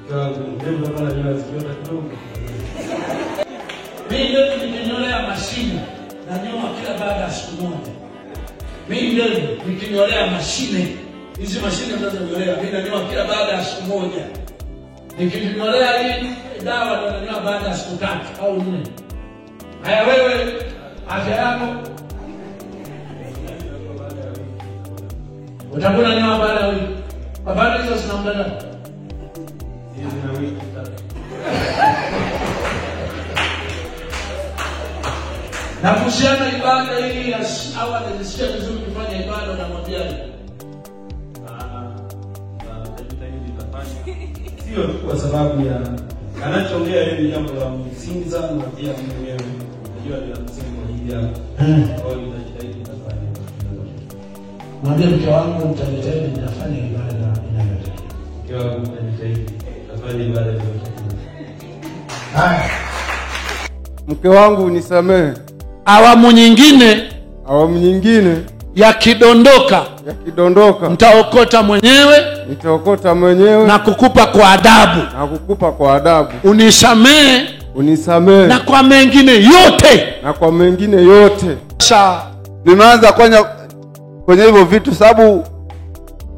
Mimi ndio nikinyolea mashine na nyoa kila baada ya siku moja. Mimi ndio nikinyolea mashine. Hizi mashine zinazonyolea mimi nanyoa kila baada ya siku moja. Nikinyolea hii dawa nanyoa baada ya siku 3 au 4. Haya wewe afya yako utakuwa nyoa baada ya wiki. Baada hizo zinamdana. Na kuhusiana ibada hii au anajisikia vizuri kufanya ibada na mwambiaje? Sio kwa sababu ya anachoongea yeye jambo la msingi sana na pia mwenyewe unajua ni msingi kwa ajili ya kwa hiyo nitajitahidi kufanya. Mwambie mke wangu nitajitahidi nafanya ibada inayotakiwa. Mke wangu nitajitahidi kufanya ibada inayotakiwa. Haya. Mke wangu nisamehe. Awamu nyingine yakidondoka mtaokota mwenyewe na kukupa kwa adabu. Unisamehe na kwa mengine yote. Sasa nimeanza kwenye hivyo vitu sababu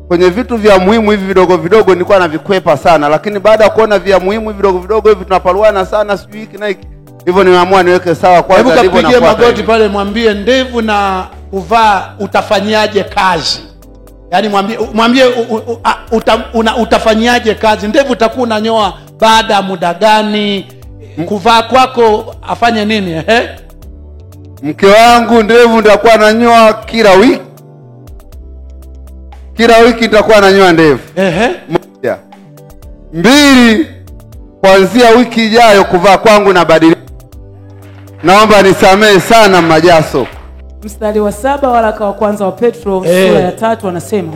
kwenye vitu vya muhimu hivi vidogo nilikuwa navikwepa sana, lakini baada ya kuona vya muhimu vidogo hivi tunaparuana sana sijui hiki na hiki. Hivyo nimeamua niweke sawa kwanza ndivyo na kupigia magoti pale mwambie ndevu na kuvaa utafanyaje kazi. Yaani mwambie utafanyaje kazi. Ndevu utakuwa unanyoa baada ya muda gani? Kuvaa kwako afanye nini? Mke wangu ndevu nitakuwa nanyoa kila wiki. Kila wiki nitakuwa nanyoa ndevu. 1. 2, kuanzia wiki ijayo kuvaa kwangu na badilika. Naomba nisamehe sana Majaso. Mstari wa 7 waraka wa kwanza wa Petro sura ya 3 anasema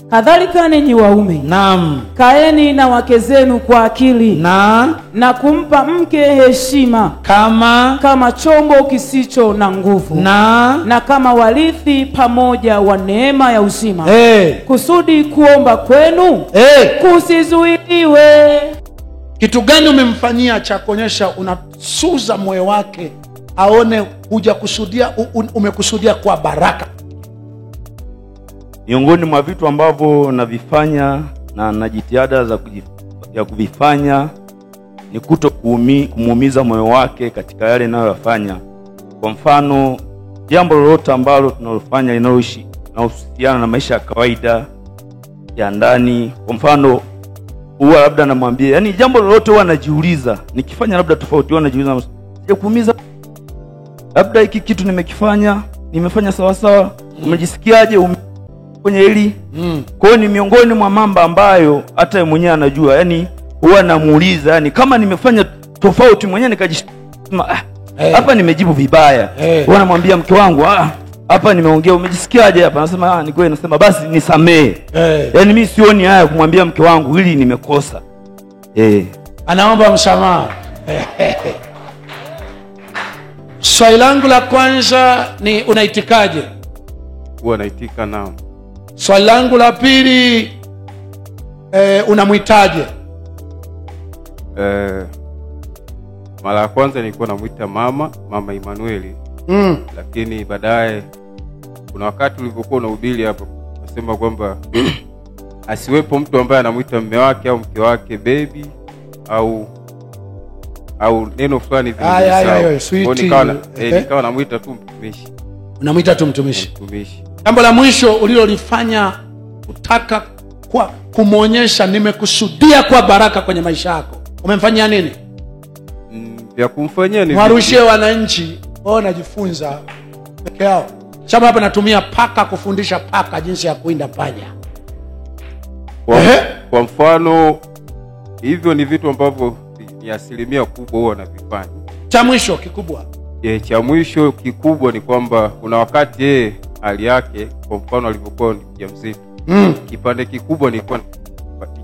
kadhalika ninyi waume, naam, kaeni na wake zenu kwa akili na kumpa mke heshima kama chombo kisicho na nguvu na kama warithi pamoja wa neema ya uzima, kusudi kuomba kwenu kusizuiliwe. Kitu gani umemfanyia cha kuonyesha unasuza moyo wake aone hujakusudia, umekusudia kwa baraka? Miongoni mwa vitu ambavyo navifanya na jitihada ya kuvifanya ni kumuumiza moyo wake katika yale ninayoyafanya. Kwa mfano, jambo lolote ambalo tunalofanya linalohusiana na maisha ya kawaida ya ndani, kwa mfano huwa labda namwambia, yani jambo lolote huwa anajiuliza, nikifanya labda tofauti huwa anajiuliza, sijakuumiza? Labda hiki kitu nimefanya sawa sawa, umejisikiaje kwenye hili? Kwa hiyo ni miongoni mwa mambo ambayo hata mwenyewe anajua, yani huwa namuuliza, yani kama nimefanya tofauti mwenyewe nikajisema hapa nimejibu vibaya, huwa namwambia mke wangu hapa nimeongea, umejisikiaje hapa? Anasema ni kweli. Nasema basi nisamehe. Yani mimi sioni haya kumwambia mke wangu hili nimekosa. Anaomba msamaha. Swali langu la kwanza ni unaitikaje? Huwa naitika naam. Swali langu la pili unamuitaje? Mara ya kwanza nilikuwa namuita mama Emmanueli. Lakini baadaye kuna wakati ulipokuwa unahubiri hapo unasema kwamba asiwepo mtu ambaye anamuita mume wake au mke wake baby au neno fulani vile. Nikawa namuita tu mtumishi. Unamuita tu mtumishi. Jambo la mwisho ulilolifanya utaka kumuonyesha nimekusudia kwa baraka kwenye maisha yako, umemfanyia nini? Ya kumfanyia ni warushie wananchi wao najifunza peke yao. Chama hapa natumia paka kufundisha paka jinsi ya kuinda panya. Kwa mfano hivyo ni vitu ambavyo ni asilimia kubwa huwa navifanya. Cha mwisho kikubwa. Cha mwisho kikubwa ni kwamba kuna wakati hali yake, kwa mfano alivyokuwa mjamzito, kipande kikubwa nilikuwa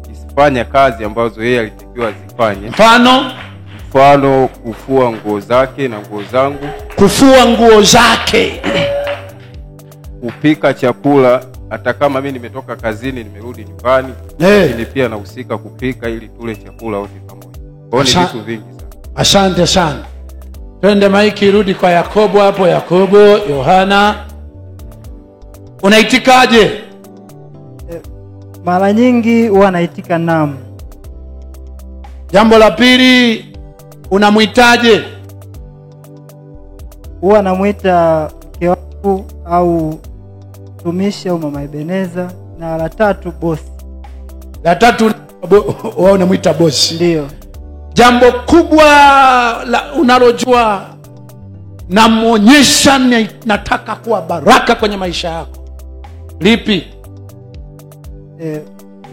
nikifanya kazi ambazo yeye alitakiwa azifanye. Mfano kufua nguo zake na nguo zangu. Kufua nguo zake. Kupika chakula hata kama mimi nimetoka kazini nimerudi nyumbani, lakini pia nahusika kupika ili tule chakula wote pamoja. Kwa hiyo ni vitu vingi sana. Asante sana. Twende maiki rudi kwa Yakobo hapo. Yakobo, Yohana. Unaitikaje? Mara nyingi huwa naitika naam. Jambo la pili, unamuitaje? Huwa namuita mke wangu au mtumishi au mama Ebeneza, na la tatu bosi. La tatu wao unamuita bosi. Ndio. Jambo kubwa unalojua na muonyesha nataka kuwa baraka kwenye maisha yako, lipi?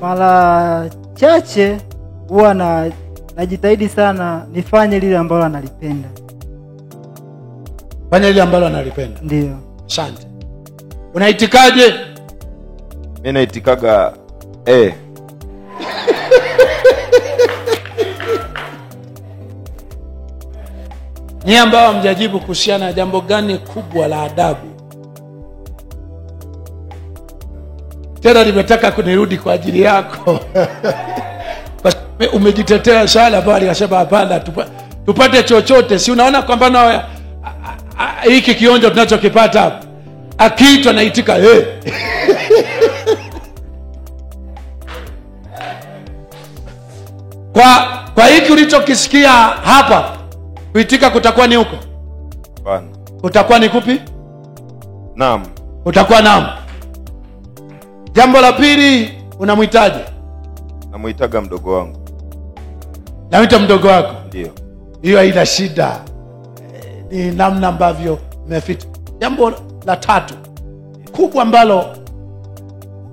Mara chache huwa najitahidi sana nifanye lile ambalo analipenda. Fanya lile ambalo analipenda. Ndio. Asante. Unaitikaje? Mimi naitikaga Ni ambao hamjajibu kuhusiana na jambo gani kubwa la adabu. Tena nimetaka kunirudi kwa ajili yako. Umejitetea shala bali akasema hapana, tupate chochote. Si unaona kwamba na hiki kionjo tunachokipata hapa, akiitwa naitika kwa hiki ulichokisikia hapa, kuitika kutakuwa ni huko? Hapana. Utakuwa ni kupi? Naam. Utakuwa naam. Jambo la pili, unamuitaje? Namuitaga mdogo wangu. Namuita mdogo wako? Ndio. Hiyo haina shida. Ni namna ambavyo umefita. Jambo la tatu kubwa ambalo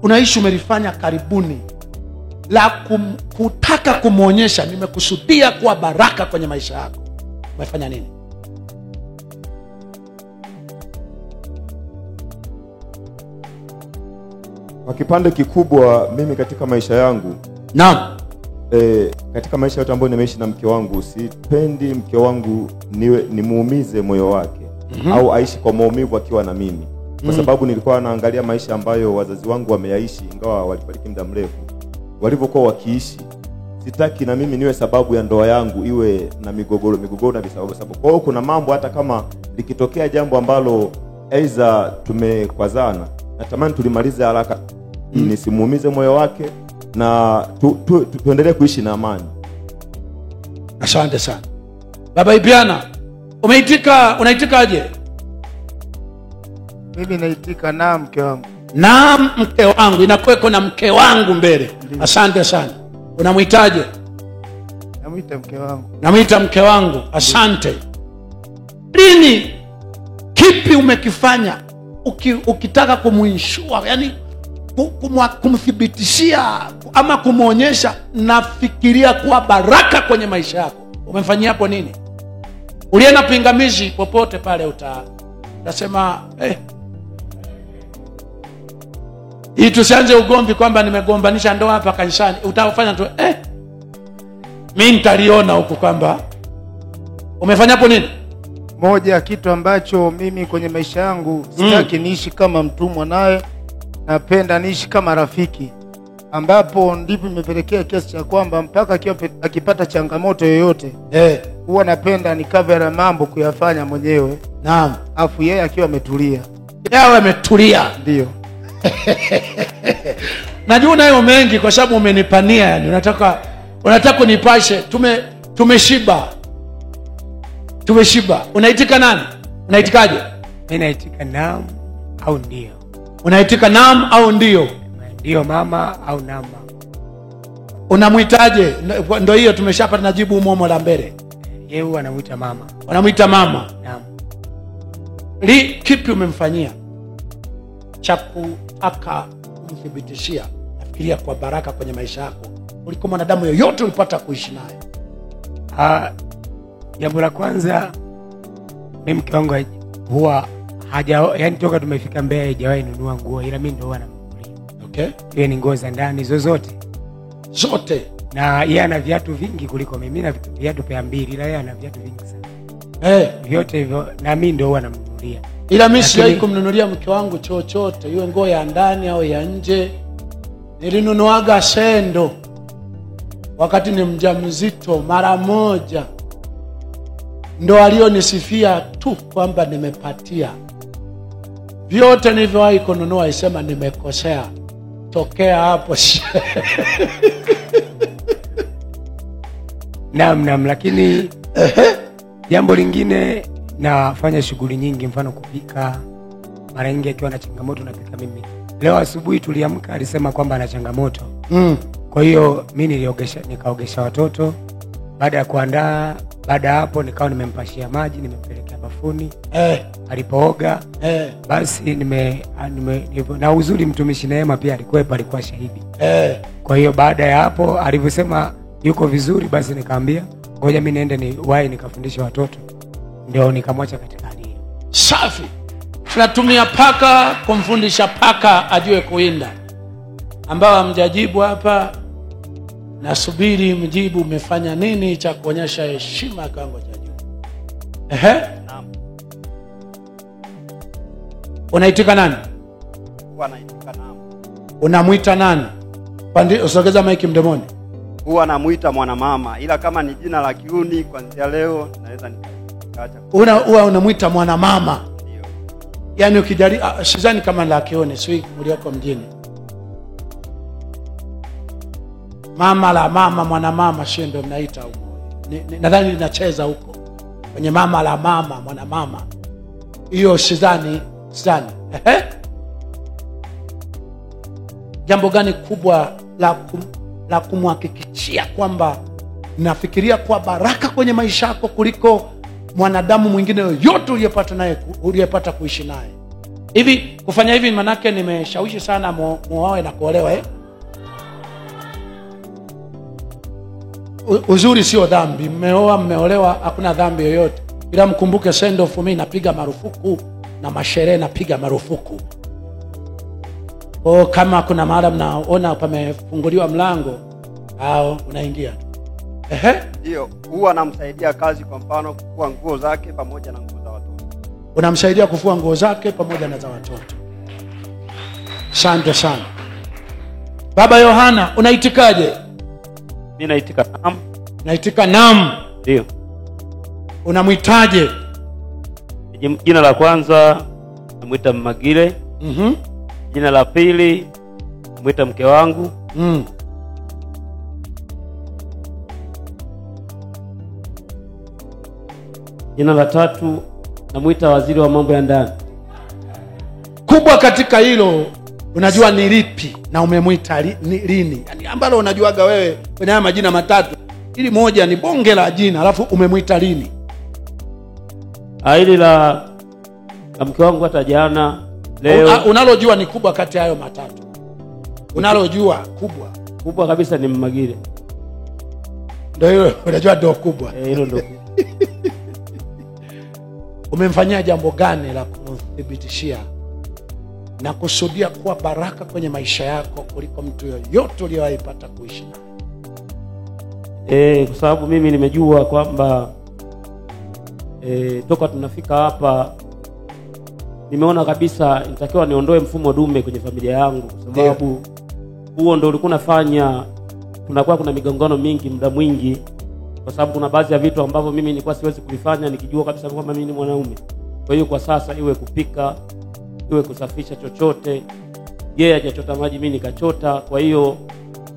unaishi umelifanya karibuni, la kutaka kumuonyesha nimekusudia kuwa baraka kwenye maisha yako, umefanya nini? Kwa kipande kikubwa mimi katika maisha yangu, naam, katika maisha yote ambayo nimeishi na mke wangu, sipendi mke wangu nimuumize moyo wake, au aishi kwa maumivu akiwa na mimi, kwa sababu nilikuwa naangalia maisha ambayo wazazi wangu wameyaishi, ingawa walifariki muda mrefu, walivyokuwa wakiishi. Sitaki na mimi niwe sababu ya ndoa yangu iwe na migogoro na visababu. Kwa hiyo kuna mambo, hata kama likitokea jambo ambalo aidha tumekwazana, natamani tulimalize haraka, nisimuumize moyo wake na tuendelee kuishi na amani. Asante sana. Baba Ibiana, unaitikaje? Mimi naitika naam mke wangu. Naam mke wangu, inakuweko na mke wangu mbele. Asante sana. Unamuitaje? Namuita mke wangu. Namuita mke wangu. Asante. Lini kipi umekifanya ukitaka kumuinshua, yani kumthibitishia ama kumuonyesha nafikiria kuwa baraka kwenye maisha yako? Umemfanyia hapo nini? Ulienda pingamizi popote pale utasema hii tusianze ugomvi kwamba nimegombanisha ndoa hapa kanisani. Utafanya tu mimi nitaliona huko kwamba umefanya hapo nini? Moja kitu ambacho mimi kwenye maisha yangu sitaki niishi kama mtumwa naye, napenda niishi kama rafiki, ambapo ndipo imepelekea kiasi cha kwamba mpaka akipata changamoto yoyote huwa napenda nikavera mambo kuyafanya mwenyewe. Naam. Afu yeye akiwa ametulia. Yeye ametulia. Ndio. Najua nayo mengi kwa sababu umenipania, yani unataka kunipashe. Tumeshiba. Unaitika nani? Unaitikaje? Mimi naitika naam au ndio. Unaitika naam au ndio? Ndio mama au naam. Unamuitaje? Ndio hiyo tumeshapata najibu umomo la mbele. Yeye huwa anamuita mama. Unamuita mama? Naam. Kipi umemfanyia cha kutaka kumthibitishia nafikiria kwa baraka kwenye maisha yako kuliko mwanadamu yoyote ulipata kuishi naye? Jambo la kwanza, mimi mke wangu huwa yani toka tumefika Mbeya hajawahi nunua nguo, ila mimi ndio huwa namnunulia. Okay. Yeye ni nguo za ndani zote. Na yeye ana viatu vingi kuliko mimi. Mimi na viatu pea mbili, ila yeye ana viatu vingi sana. Vyote hivyo na mimi ndio huwa namnunulia. Ila mimi sijawahi kumnunulia mke wangu chochote, iwe nguo ya ndani au ya nje. Nilinunuaga sendo wakati ni mjamzito mara moja. Ndo alionisifia tu kwamba nimepatia. Vyote nilivyowahi kununua isema nimekosea. Tokea hapo. Naam, lakini jambo lingine, nafanya shughuli nyingi, mfano kupika. Mara nyingi akiwa na changamoto napika mimi. Leo asubuhi tuliamka alisema kwamba ana changamoto. Kwa hiyo mimi nikaogesha watoto. Baada ya kuandaa, baada hapo nikawa nimempashia maji, nimempelekea bafuni. Alipooga basi na uzuri mtumishi Neema pia alikuwa shahidi. Kwa hiyo baada ya hapo alivyosema yuko vizuri, basi nikaambia ngoja mimi niende niwahi nikafundisha watoto. Ndio nikamwacha katika hali hiyo. Safi. Tunatumia paka kumfundisha paka ajue kuinda. Ambao hamjajibu hapa, nasubiri mjibu umefanya nini cha kuonyesha heshima kiwango cha juu. Naam. Unaitika nani? Huwa naitika naam. Unamuita nani? Pande usogeza maiki mdomoni. Huwa namuita mwanamama, ila kama ni jina la kiuni kuanzia leo naweza nikaacha. Huwa unamuita mwanamama. Ndio. Yaani ukijali sidhani kama la kiuni sio mlioko mjini. Mama la mama, mwanamama sio ndio mnaita huko. Nadhani linacheza huko. Kwenye mama la mama, mwanamama. Hiyo sidhani. Jambo gani kubwa la kumhakikishia kwamba nafikiria kwa baraka kwenye maisha yako kuliko mwanadamu mwingine yote uliyepata kuishi naye? Hivi kufanya hivi manake nimeshawishi sana muoe na kuolewa Uzuri sio dhambi. Mmeoa mmeolewa hakuna dhambi yoyote. Ila mkumbuke send off mimi napiga marufuku na masherehe napiga marufuku. Kama kuna mahali mnaona pamefunguliwa mlango au unaingia. Ndio, huwa namsaidia kazi, kwa mfano kufua nguo zake pamoja na nguo za watoto. Unamsaidia kufua nguo zake pamoja na za watoto. Asante sana. Baba Yohana, unaitikaje? Mimi naitika naam. Naitika naam. Ndio. Unamuitaje? Jina la kwanza namuita Magile. Jina la pili namuita mke wangu. Jina la tatu namuita waziri wa mambo ya ndani. Kubwa katika hilo unajua ni lipi na umemuita lini? Yaani ambalo unajuaga wewe kwenye haya majina matatu, ili moja ni bonge la jina, alafu umemuita lini? Hili la mke wangu hata jana. Leo unalojua ni kubwa kati hayo matatu. Unalojua kubwa kabisa ni Magile. Ndio hilo unajua ndio kubwa. Hilo ndio. Umemfanyia jambo gani la kumthibitishia na kusudia kuwa baraka kwenye maisha yako kuliko mtu yoyote uliyowaipata kuishi naye? Kwa sababu mimi nimejua kwamba toka tunafika hapa nimeona kabisa nitakiwa niondoe mfumo dume kwenye familia yangu, kwa sababu huo ndio ulikuwa unafanya kuna migongano mingi muda mwingi, kwa sababu kuna baadhi ya vitu ambavyo mimi nilikuwa siwezi kuvifanya nikijua kabisa kwamba mimi ni mwanaume. Kwa hiyo kwa sasa iwe kupika, iwe kusafisha chochote, yeye hajachota maji mimi nikachota. Kwa hiyo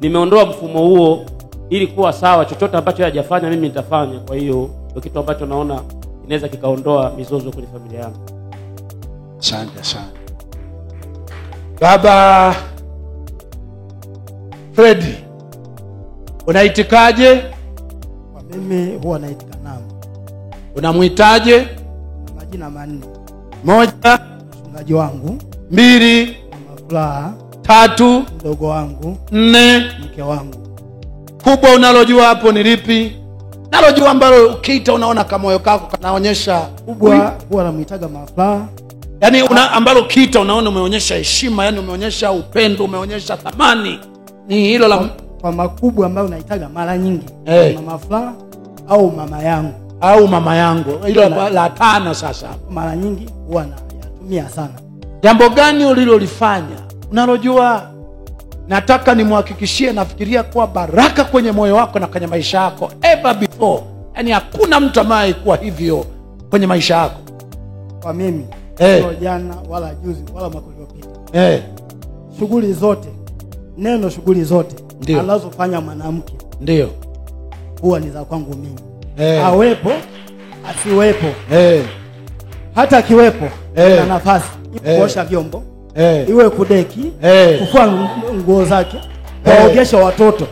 nimeondoa mfumo huo ili kuwa sawa, chochote ambacho yeye hajafanya mimi nitafanya. Kwa hiyo ndio kitu ambacho naona inaweza kikaondoa mizozo kwenye familia yangu. Asante sana. Baba Freddy, unaitikaje? Kwa mimi huwa naitika naam. Unamuitaje? Na majina manne. Moja, mchungaji wangu. Mbili, Mama Furaha. Tatu, mdogo wangu. Nne, mke wangu. Kubwa unalojua hapo ni lipi? Nalojua ambalo ukiita unaona kama moyo kako kanaonyesha kubwa. Huwa namuitaga Mama Furaha. Yaani ambalo kiita unaona umeonyesha heshima, yani umeonyesha upendo, umeonyesha thamani. Ni hilo la kwa makubwa ambayo naitaga mara nyingi. Mama Furaha au mama yangu. Hilo la tano sasa. Mara nyingi huwa naumia sana. Jambo gani ulilolifanya unalojua nataka nimhakikishie, nafikiria kuwa baraka kwenye moyo wako na kwenye maisha yako ever before? Yaani hakuna mtu ambaye kuwa hivyo kwenye maisha yako. Kwa mimi sio jana wala juzi wala mwaka uliopita. Shughuli zote, neno shughuli zote anazofanya mwanamke ndio huwa ni za kwangu mimi. Awepo asiwepo, hata akiwepo na nafasi kuosha vyombo, iwe kudeki, kufua nguo zake, kuogesha watoto,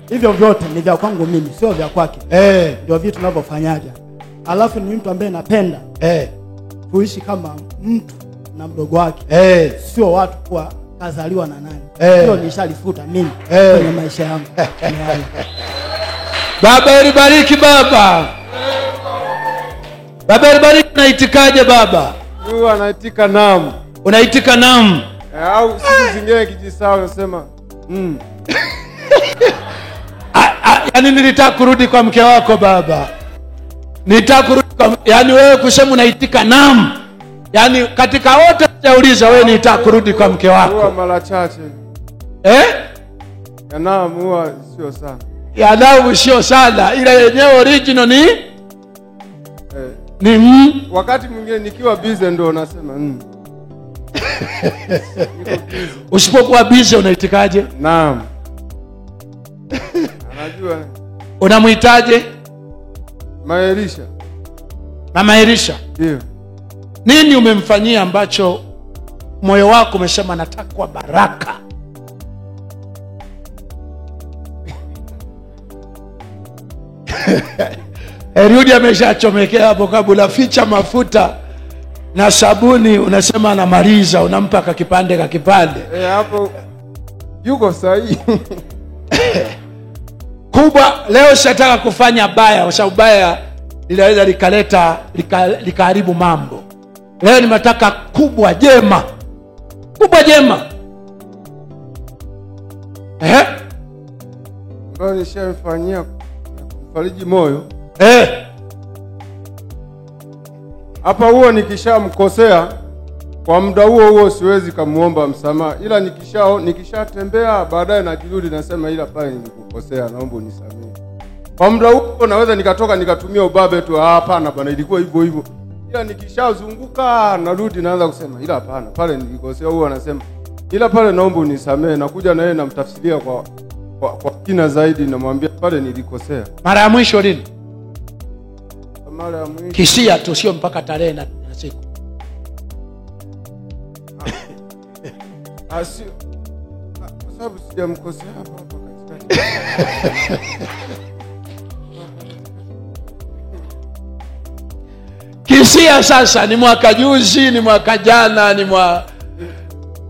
hivyo vyote ni vya kwangu mimi, sio vya kwake. Ndio vitu tunavyofanyaga. Alafu ni mtu ambaye napenda kuishi kama mtu na mdogo wake, sio watu kuwa kazaliwa na nani. Hilo nishalifuta mimi kwenye maisha yangu. Baba elibariki baba. Baba elibariki. Unaitikaje baba? Huwa anaitika naam. Unaitika naam. Au siku zingine kijisahau unasema Yaani nilitaka kurudi kwa mke wako baba. Nilitaka kurudi kwa, yaani wewe kusema unaitika naam. Yaani katika wote unauliza wewe nilitaka kurudi kwa mke wako. Huwa mara chache. Ya naam huwa sio sana. Ya naam sio sana. Ila yenyewe original ni wakati mwingine nikiwa busy ndo nasema Usipokuwa busy unaitikaje? Naam. Anajua. Unamuitaje? Maelisha. Mama Elisha. Ndio. Nini umemfanyia ambacho moyo wako umesema nataka kwa baraka? Eliudi ameshachomekea hapo kabla, ficha mafuta na sabuni, unasema anamaliza, unampa kakipande. Hapo yuko sahihi. Kubwa leo sitaka kufanya baya, kwa sababu baya linaweza likaharibu mambo. Leo nimetaka kubwa jema. Ndio nishamfanyia kufariji moyo. Hapa huo nikishamkosea kwa muda huo siwezi kumuomba msamaha, ila nikishatembea baadaye najirudi nasema ila pale nilikukosea, naomba unisamehe. Kwa muda huo naweza nikatoka nikatumia ubabe tu, hapana bwana ilikuwa hivyo. Ila nikishazunguka narudi naanza kusema ila hapana pale nilikosea. Huo anasema ila pale naomba unisamehe, nakuja na yeye namtafsiria kwa kina zaidi, namwambia pale nilikosea. Mara ya mwisho lini? Mara ya mwisho kisia tu, sio mpaka tarehe na siku. Asio. Kwa sababu sijamkosea hapa katikati. Kisia sasa ni mwaka juzi, ni mwaka jana,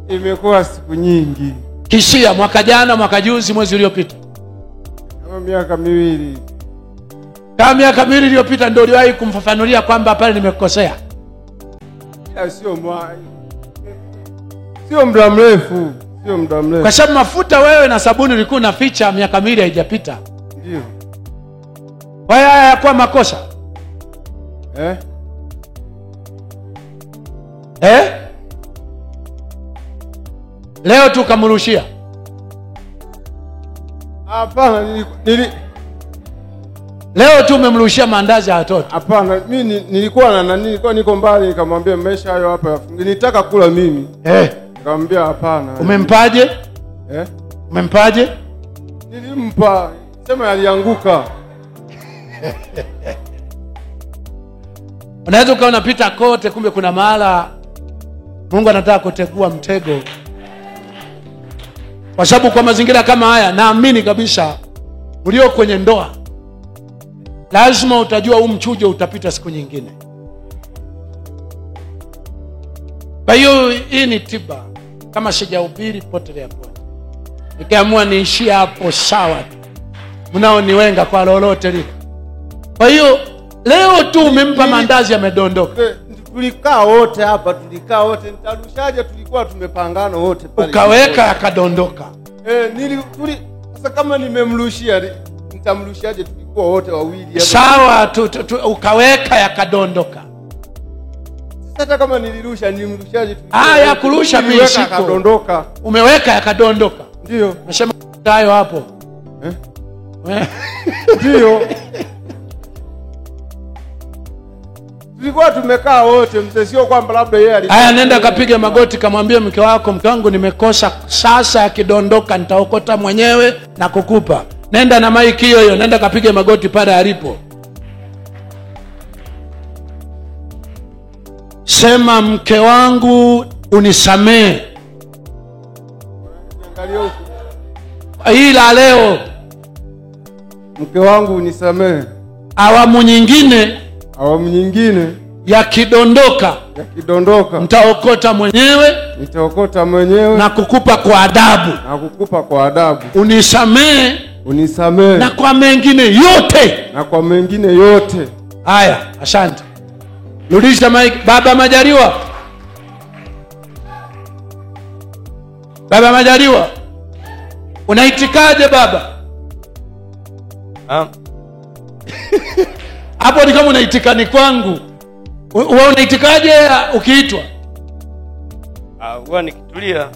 imekuwa siku nyingi. Kisia mwaka jana, mwaka juzi, mwezi uliopita. Kama miaka miwili. Kama miaka miwili iliyopita ndio uliwahi kumfafanulia kwamba pale nimekosea. Sio muda mrefu. Kwa sababu mafuta wewe na sabuni ulikuwa unaficha miaka miwili haijapita. Ndio. Haya hayakuwa makosa. Leo tu kamrushia. Hapana, leo tu umemrushia maandazi ya watoto. Hapana, mimi nilikuwa niko mbali, nikamwambia maisha hayo hapa. Nilitaka kula mimi. Nikamwambia hapana. Umempaje? Umempaje? Nilimpa, sema alianguka. Unaweza ukawa unapita kote, kumbe kuna mahala Mungu anataka kutegua mtego. Kwa sababu kwa mazingira kama haya naamini kabisa ulio kwenye ndoa lazima utajua huu mchujo utapita siku nyingine. Kwa hiyo hii ni tiba. Kama sijahubiri potelea pote, nikiamua niishie hapo sawa tu, mnaoniwenga kwa lolote lile. Kwa hiyo leo tu umempa mandazi yamedondoka. Tulikaa wote hapa, nitarushaje? Tulikuwa tumepangana wote pale. Ukaweka yakadondoka. Sasa kama nimemrushia, nitamrushaje? Tulikuwa wote wawili. Sawa tu, ukaweka yakadondoka. Hata kama nilirusha nilimrushaje tu? Ya kurusha mimi Niliweka siko. akadondoka. Umeweka yakadondoka. Ndio. Nasema hayo hapo. Ndio. Tulikuwa tumekaa wote, mzee, sio kwamba labda yeye alikuwa. Haya, nenda kapige magoti, kamwambie mke wako, mke wangu nimekosa, sasa akidondoka nitaokota mwenyewe na kukupa. Nenda na maiki hiyo, nenda kapige magoti pale alipo. Sema, mke wangu unisamee. Angalia huko. Ila leo Mke wangu unisamee. Awamu nyingine yakidondoka nitaokota mwenyewe na kukupa kwa adabu. Unisamee na kwa mengine yote. Haya, asante. Rudisha mic. Baba Majaliwa. Baba Majaliwa, unaitikaje baba? Hapo ni kama unaitika ni kwangu. Wewe unaitikaje ukiitwa? Huwa nikitulia.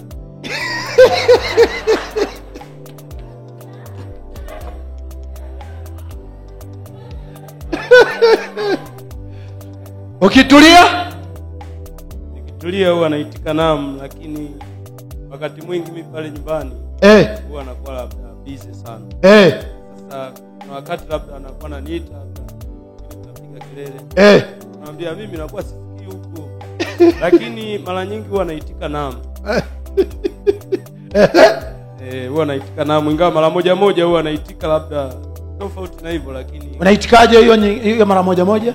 Ukitulia? Nikitulia huwa naitika naam, lakini wakati mwingi mimi pale nyumbani huwa nakuwa labda busy sana. Sasa na wakati labda anakuwa ananiita napiga kelele. Naambia mimi nakuwa sisikii huko. Lakini mara nyingi huwa naitika naam. Huwa naitika naam, ingawa mara moja huwa naitika labda tofauti na hivyo, lakini unaitikaje hiyo mara moja?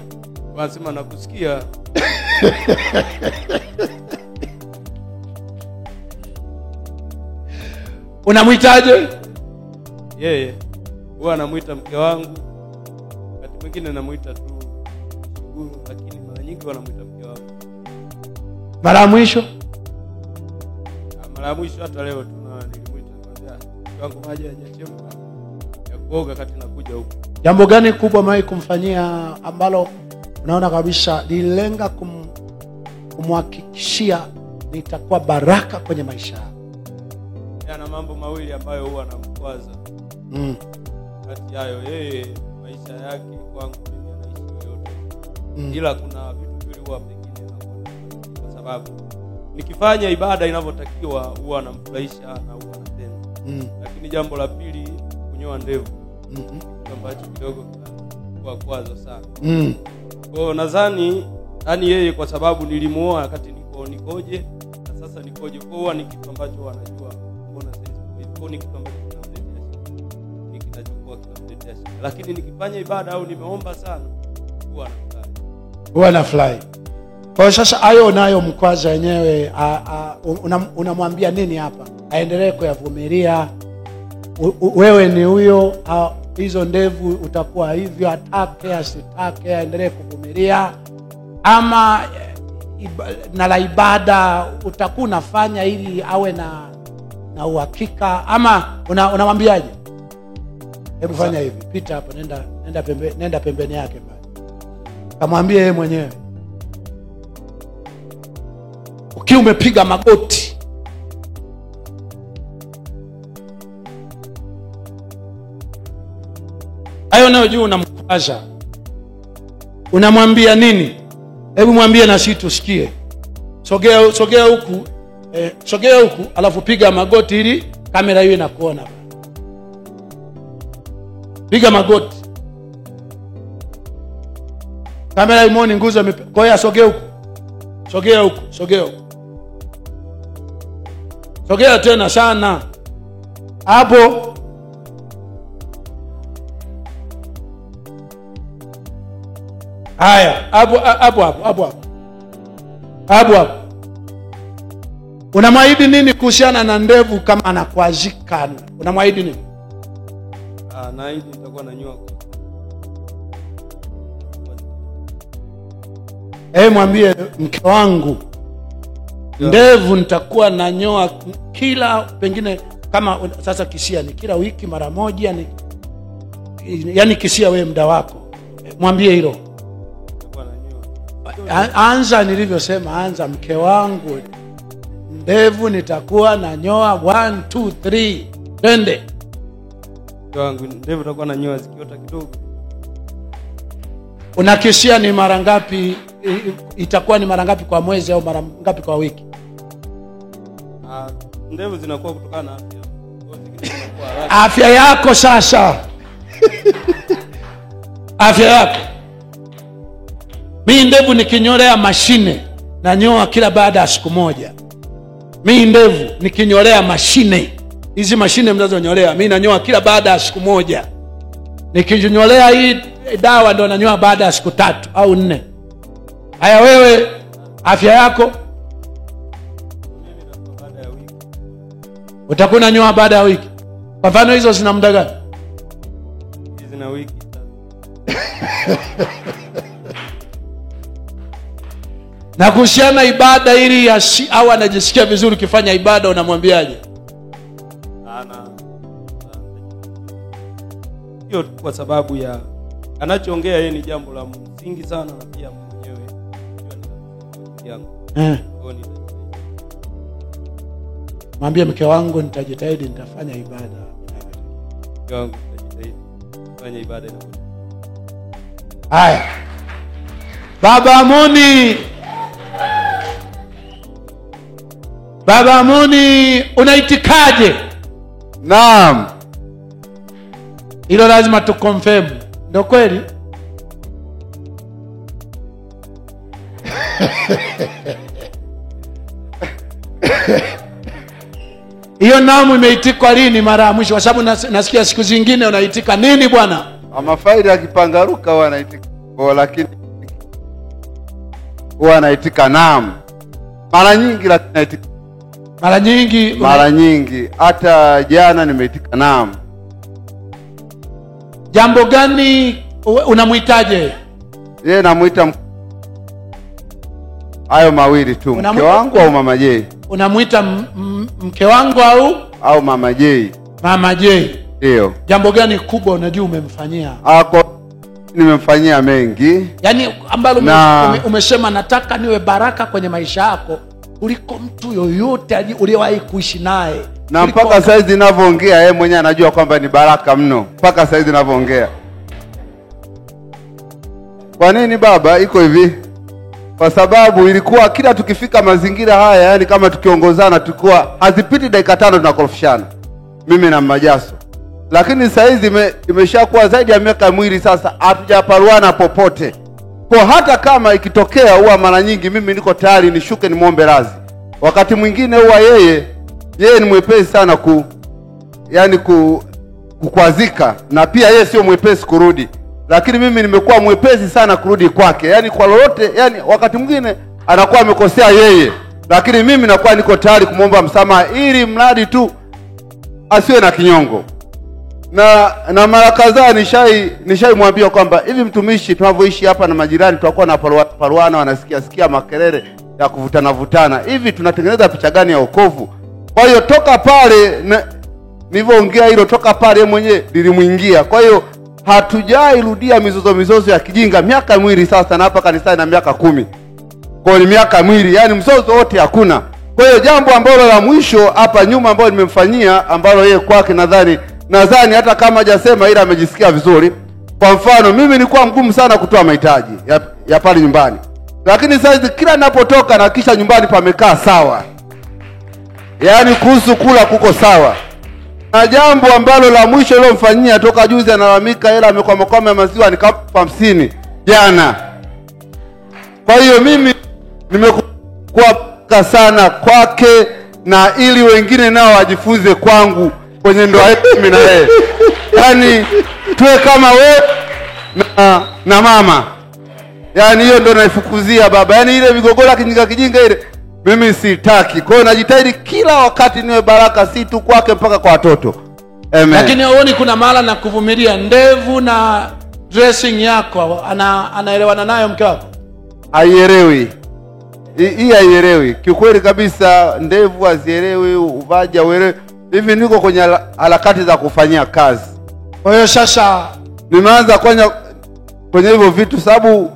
Wanasema nakusikia. Unamwitaje? Yeye huwa anamuita mke wangu. Wakati mwingine namuita tu Shukuru, lakini mara nyingi huwa anamuita mke wangu. Mara mwisho hata leo nilimuita kwambia mke wangu maji hajachemka ya kuoga kati nakuja huko. Jambo gani kubwa mimi kumfanyia ambalo unaona kabisa lilenga kumhakikishia nitakuwa baraka kwenye maisha yako? Yana mambo mawili ambayo huwa anamkwaza. Kati hayo yeye maisha yake kwangu mimi anaishi yote. Ila kuna vitu vile huwa pekine anakuwa, kwa sababu nikifanya ibada inavyotakiwa huwa anamfurahisha na huwa anapenda. Lakini jambo la pili, kunyoa ndevu. Ambacho kidogo kwa kwazo sana. Kwa nadhani yeye kwa sababu nilimuoa wakati nikoje na sasa nikoje, kwa ni kitu ambacho wanajua mbona sasa ni kitu ambacho kinamletea shida. Nikitachokuwa kinamletea shida. Lakini nikifanya ibada au nimeomba sana huwa anafurahi. Kwa sasa hayo nayo mkwaza wenyewe unamwambia nini hapa? Aendelee kuyavumilia. Wewe ni huyo, hizo ndevu utakuwa hivyo, atake asitake aendelee kuvumilia, ama na la ibada utakuwa unafanya ili awe na uhakika, ama unamwambiaje? Hebu fanya hivi, pita hapo, nenda pembeni yake pale, kamwambie yeye mwenyewe. Ukiwa umepiga magoti, hayo nayo juu unamkwaza, unamwambia nini? Hebu mwambie na sisi tusikie. Sogea huku, sogea huku, alafu piga magoti ili kamera hiyo inakuona. Piga magoti, kamera imoni nguzo. Kwa hiyo sogea huku, sogea tena sana hapo. Haya, hapo. Unamwahidi nini kuhusiana na ndevu kama anakwazika? Unamwahidi nini? Naahidi nitakuwa nanyoa. Mwambie mke wangu, ndevu nitakuwa nanyoa kila, pengine kama sasa kisia ni kila wiki mara moja, yani kisia wewe muda wako. Mwambie hilo. Anza nilivyosema, anza mke wangu, ndevu nitakuwa nanyoa 1 2 3. Twende. Mke wangu ndevu nitakuwa nanyoa zikiota kidogo. Unakisia ni mara ngapi, itakuwa ni mara ngapi kwa mwezi au mara ngapi kwa wiki? Ndevu zinakuwa kutokana na afya. Afya yako sasa. Afya yako. Mimi ndevu nikinyolea mashine nanyoa kila baada ya siku moja. Mimi ndevu nikinyolea mashine, hizi mashine mnazonyolea, mimi nanyoa kila baada ya siku moja. Nikinyolea hii dawa ndo nanyoa baada ya siku 3 au 4. Haya, wewe afya yako? Utakuwa unanyoa baada ya wiki. Kwa mfano hizo zina muda gani? Zina wiki. Na kuhusiana ibada ili ya au anajisikia vizuri ukifanya ibada, unamwambiaje? Hiyo kwa sababu ya anachoongea yeye ni jambo la msingi sana, na pia mwenyewe yangu. Mwambie mke wangu nitajitahidi nitafanya ibada. Mke wangu nitajitahidi kufanya ibada. Haya. Baba Amoni. Baba Amoni, unaitikaje? Naam. Hilo lazima tukonfirm. Ndio kweli? Hiyo namu imeitikwa lini mara ya mwisho? Kwa sababu nasikia siku zingine unaitika nini bwana? Ama faida akipangaruka huwa anaitika. Lakini huwa anaitika naam. Mara nyingi lakini anaitika. Mara nyingi. Hata jana nimeitika naam. Jambo gani unamuitaje? Yeye namuita hayo mawili tu, mke wangu au mama J. Unamuita mke wangu au mama J? Mama J. Ndio. Jambo gani kubwa unajua umemfanyia? Nimemfanyia mengi. Yaani ambalo umesema nataka niwe baraka kwenye maisha yako kuliko mtu yoyote uliyewahi kuishi naye. Na mpaka saizi ninavyoongea yeye mwenyewe anajua kwamba ni baraka mno. Mpaka saizi ninavyoongea. Kwa nini baba? Iko hivi. Kwa sababu ilikuwa kila tukifika mazingira haya, yani kama tukiongozana tukua hazipiti dakika 5 tunakorofishana. Mimi na Majaso. Lakini saizi imeshakuwa zaidi ya miaka mwili sasa hatujaparuana popote. Kwa hata kama ikitokea huwa mara nyingi mimi niko tayari nishuke nimuombe radhi. Wakati mwingine huwa yeye ni mwepesi sana kukwazika, na pia yeye sio mwepesi kurudi. Lakini mimi nimekuwa mwepesi sana kurudi kwake. Yani kwa lolote, yani wakati mwingine anakuwa amekosea yeye, lakini mimi nakuwa niko tayari kumuomba msamaha ili mradi tu asiwe na kinyongo. Na mara kadhaa nishaimwambia kwamba hivi mtumishi, tunavyoishi hapa na majirani tutakuwa na paruana wanasikia makelele ya kuvutana. Hivi tunatengeneza picha gani ya wokovu? Kwa hiyo toka pale nilivyoongea hilo, toka pale mwenyewe lilimuingia. Kwa hiyo hatujairudia mizozo ya kijinga miaka mwili sasa, na hapa kanisani na miaka 10. Kwa hiyo ni miaka mwili, yani mzozo wote hakuna. Kwa hiyo jambo ambalo la mwisho hapa nyuma ambalo nimemfanyia, ambalo yeye kwake nadhani hata kama hajasema ila amejisikia vizuri. Kwa mfano mimi nilikuwa mgumu sana kutoa mahitaji ya pale nyumbani. Lakini sasa kila ninapotoka na kisha nyumbani pamekaa sawa. Yaani kuhusu kula kuko sawa. Na jambo ambalo la mwisho lilomfanyia toka juzi analalamika hela amekwama maziwa nikampa 50 jana. Kwa hiyo mimi nimekuwa sana kwake, na ili wengine nao wajifunze kwangu kwenye ndoa yetu mimi na yeye. Yaani tuwe kama wewe na mama. Yaani hiyo ndio naifukuzia baba. Yaani ile migogoro kijinga ile mimi sitaki. Kwa hiyo najitahidi kila wakati niwe baraka, si tu kwake mpaka kwa watoto. Amen. Lakini huoni kuna mara na kuvumilia ndevu na dressing yako anaelewana nayo mke wako? Haielewi. Hii haielewi. Kiukweli kabisa ndevu hazielewi, uvaji hauelewi. Hivi niko kwenye harakati za kufanyia kazi. Kwa hiyo sasa nimeanza kwenye hivyo vitu, sababu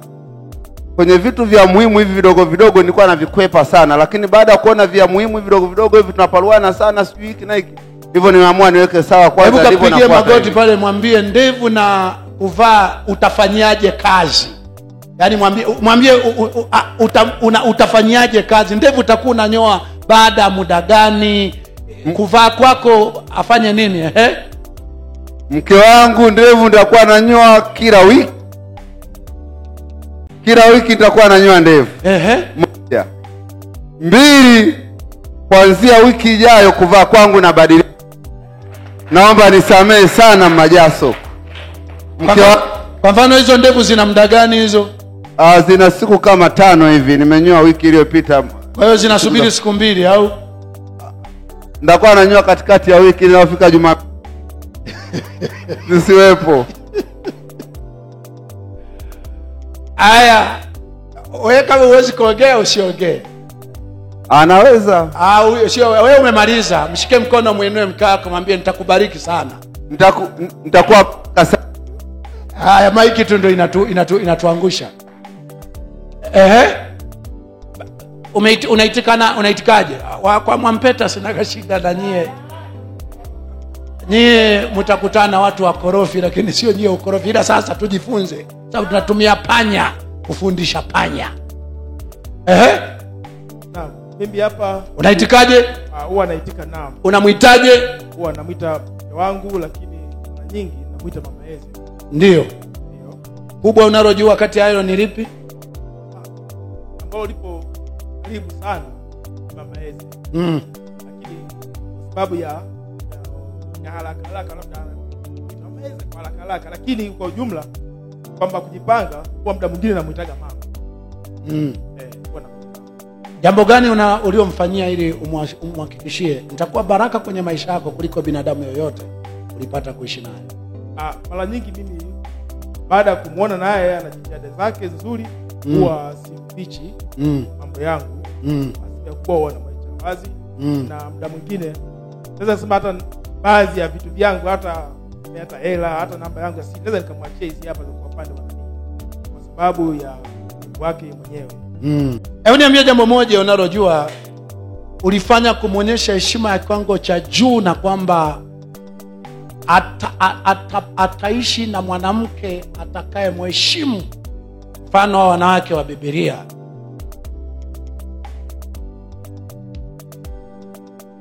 kwenye vitu vya muhimu hivi vidogo vidogo nilikuwa navikwepa sana, lakini baada ya kuona vya muhimu hivi vidogo vidogo hivi tunaparuana sana, sijui hiki na hiki, hivyo nimeamua niweke sawa kwanza. Hebu kapigie magoti pale, mwambie ndevu na kuvaa utafanyaje kazi. Yaani mwambie utafanyaje kazi. Ndevu utakuwa unanyoa baada ya muda gani? Kuvaa kwako afanye nini? Mke wangu ndevu nitakuwa nanyoa kila wiki. Kila wiki nitakuwa nanyoa ndevu. Moja. 2, kuanzia wiki ijayo kuvaa kwangu na badilika. Naomba nisamehe sana Majaso. Kwa mfano hizo ndevu zina muda gani hizo? Zina siku kama 5 hivi, nimenyoa wiki iliyopita. Kwa hiyo zinasubiri siku 2 au? Ndakuwa nanyoa katikati ya wiki inafika Jumapili. Zisiwepo. Aya, wewe kama uwezi kuongea usiongee. Anaweza. Sio wewe umemaliza, mshike mkono muinue mkako, mwambie nitakubariki sana. Nitakuwa haya maiki tu ndio inatuangusha. Unaitikaje? Kwa Mwampeta sina shida na nyie. Nyie mtakutana watu wa korofi, lakini sio nyie ukorofi. Ila sasa tujifunze. Sababu tunatumia panya kufundisha panya. Naam, mimi hapa unaitikaje? Huwa naitika naam. Unamuitaje? Huwa namuita mke wangu, lakini mara nyingi namuita mama Eze. Ndio. Kubwa unalojua kati ya hayo ni lipi? Ambao lipo karibu sana mama Eze. Lakini kwa sababu ya haraka labda mama Eze kwa haraka, lakini kwa ujumla kwamba kujipanga kwa muda mwingine namuitaga mama. Jambo gani uliomfanyia ili umhakikishie nitakuwa baraka kwenye maisha yako kuliko binadamu yoyote ulipata kuishi naye? Mara nyingi mimi baada ya kumuona naye ana jitihada zake nzuri, huwa sifichi mambo yangu. Asipokuwa wanamwacha wazi, na muda mwingine naweza kusema hata baadhi ya vitu vyangu, hata hela, hata namba yangu ya simu naweza nikamwachia hizi hapa kwa upande wa nani, kwa sababu ya wake mwenyewe. Hebu niambie jambo moja unalojua ulifanya kumuonyesha heshima ya kiwango cha juu na kwamba ataishi na mwanamke atakaye mheshimu, mfano wa wanawake wa Biblia.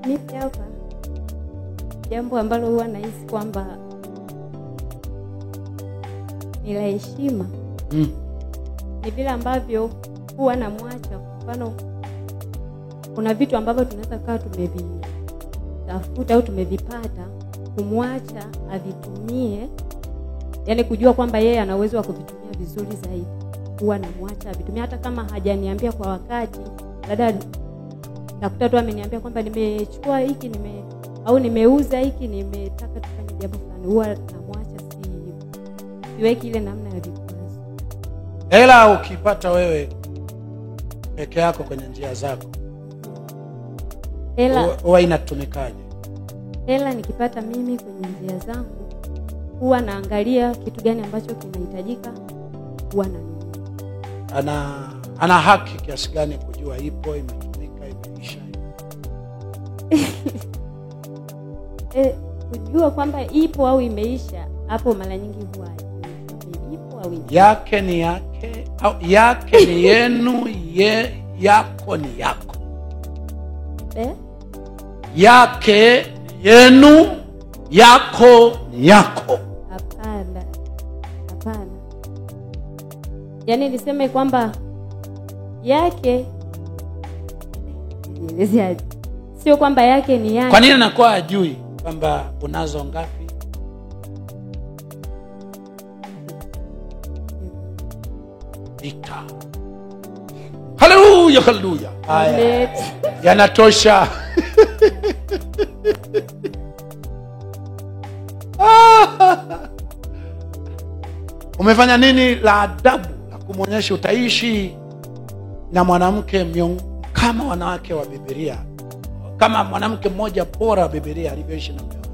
Mimi hapa jambo ambalo huwa nahisi kwamba ni la heshima ni vile ambavyo huwa namwacha. Mfano, kuna vitu ambavyo tunaweza kaa tumevitafuta au tumevipata, kumwacha avitumie, yani kujua kwamba yeye ana uwezo wa kuvitumia vizuri zaidi. Huwa namwacha avitumie hata kama hajaniambia kwa wakati. Dada nakuta tu ameniambia kwamba nimechukua hiki au nimeuza hiki, nimetaka tufanye jambo fulani. Huwa namwacha, siweki ile namna ya vikwazo. Hela ukipata wewe peke yako kwenye njia zako, hela huwa inatumikaje? Hela nikipata mimi kwenye njia zangu, huwa naangalia kitu gani ambacho kinahitajika, huwa nanunua. Ana haki kiasi gani kujua ipo, imetumika, imeisha? Kujua kwamba ipo au imeisha, hapo mara nyingi huwa ipo au imeisha. Yake ni yake au yake ni yenu, yako ni yako. Yake yenu, yako ni yako. Hapana. Yaani niseme kwamba yake nielezeaje? Sio kwamba yake ni yake. Kwa nini anakuwa ajui kwamba unazo ngapi? Vita. Haleluya, haleluya. Haya. Yanatosha. Umefanya nini la adabu la kumwonyesha utaishi na mwanamke kama wanawake wa Biblia, kama mwanamke mmoja bora wa Biblia alivyoishi na mume wake?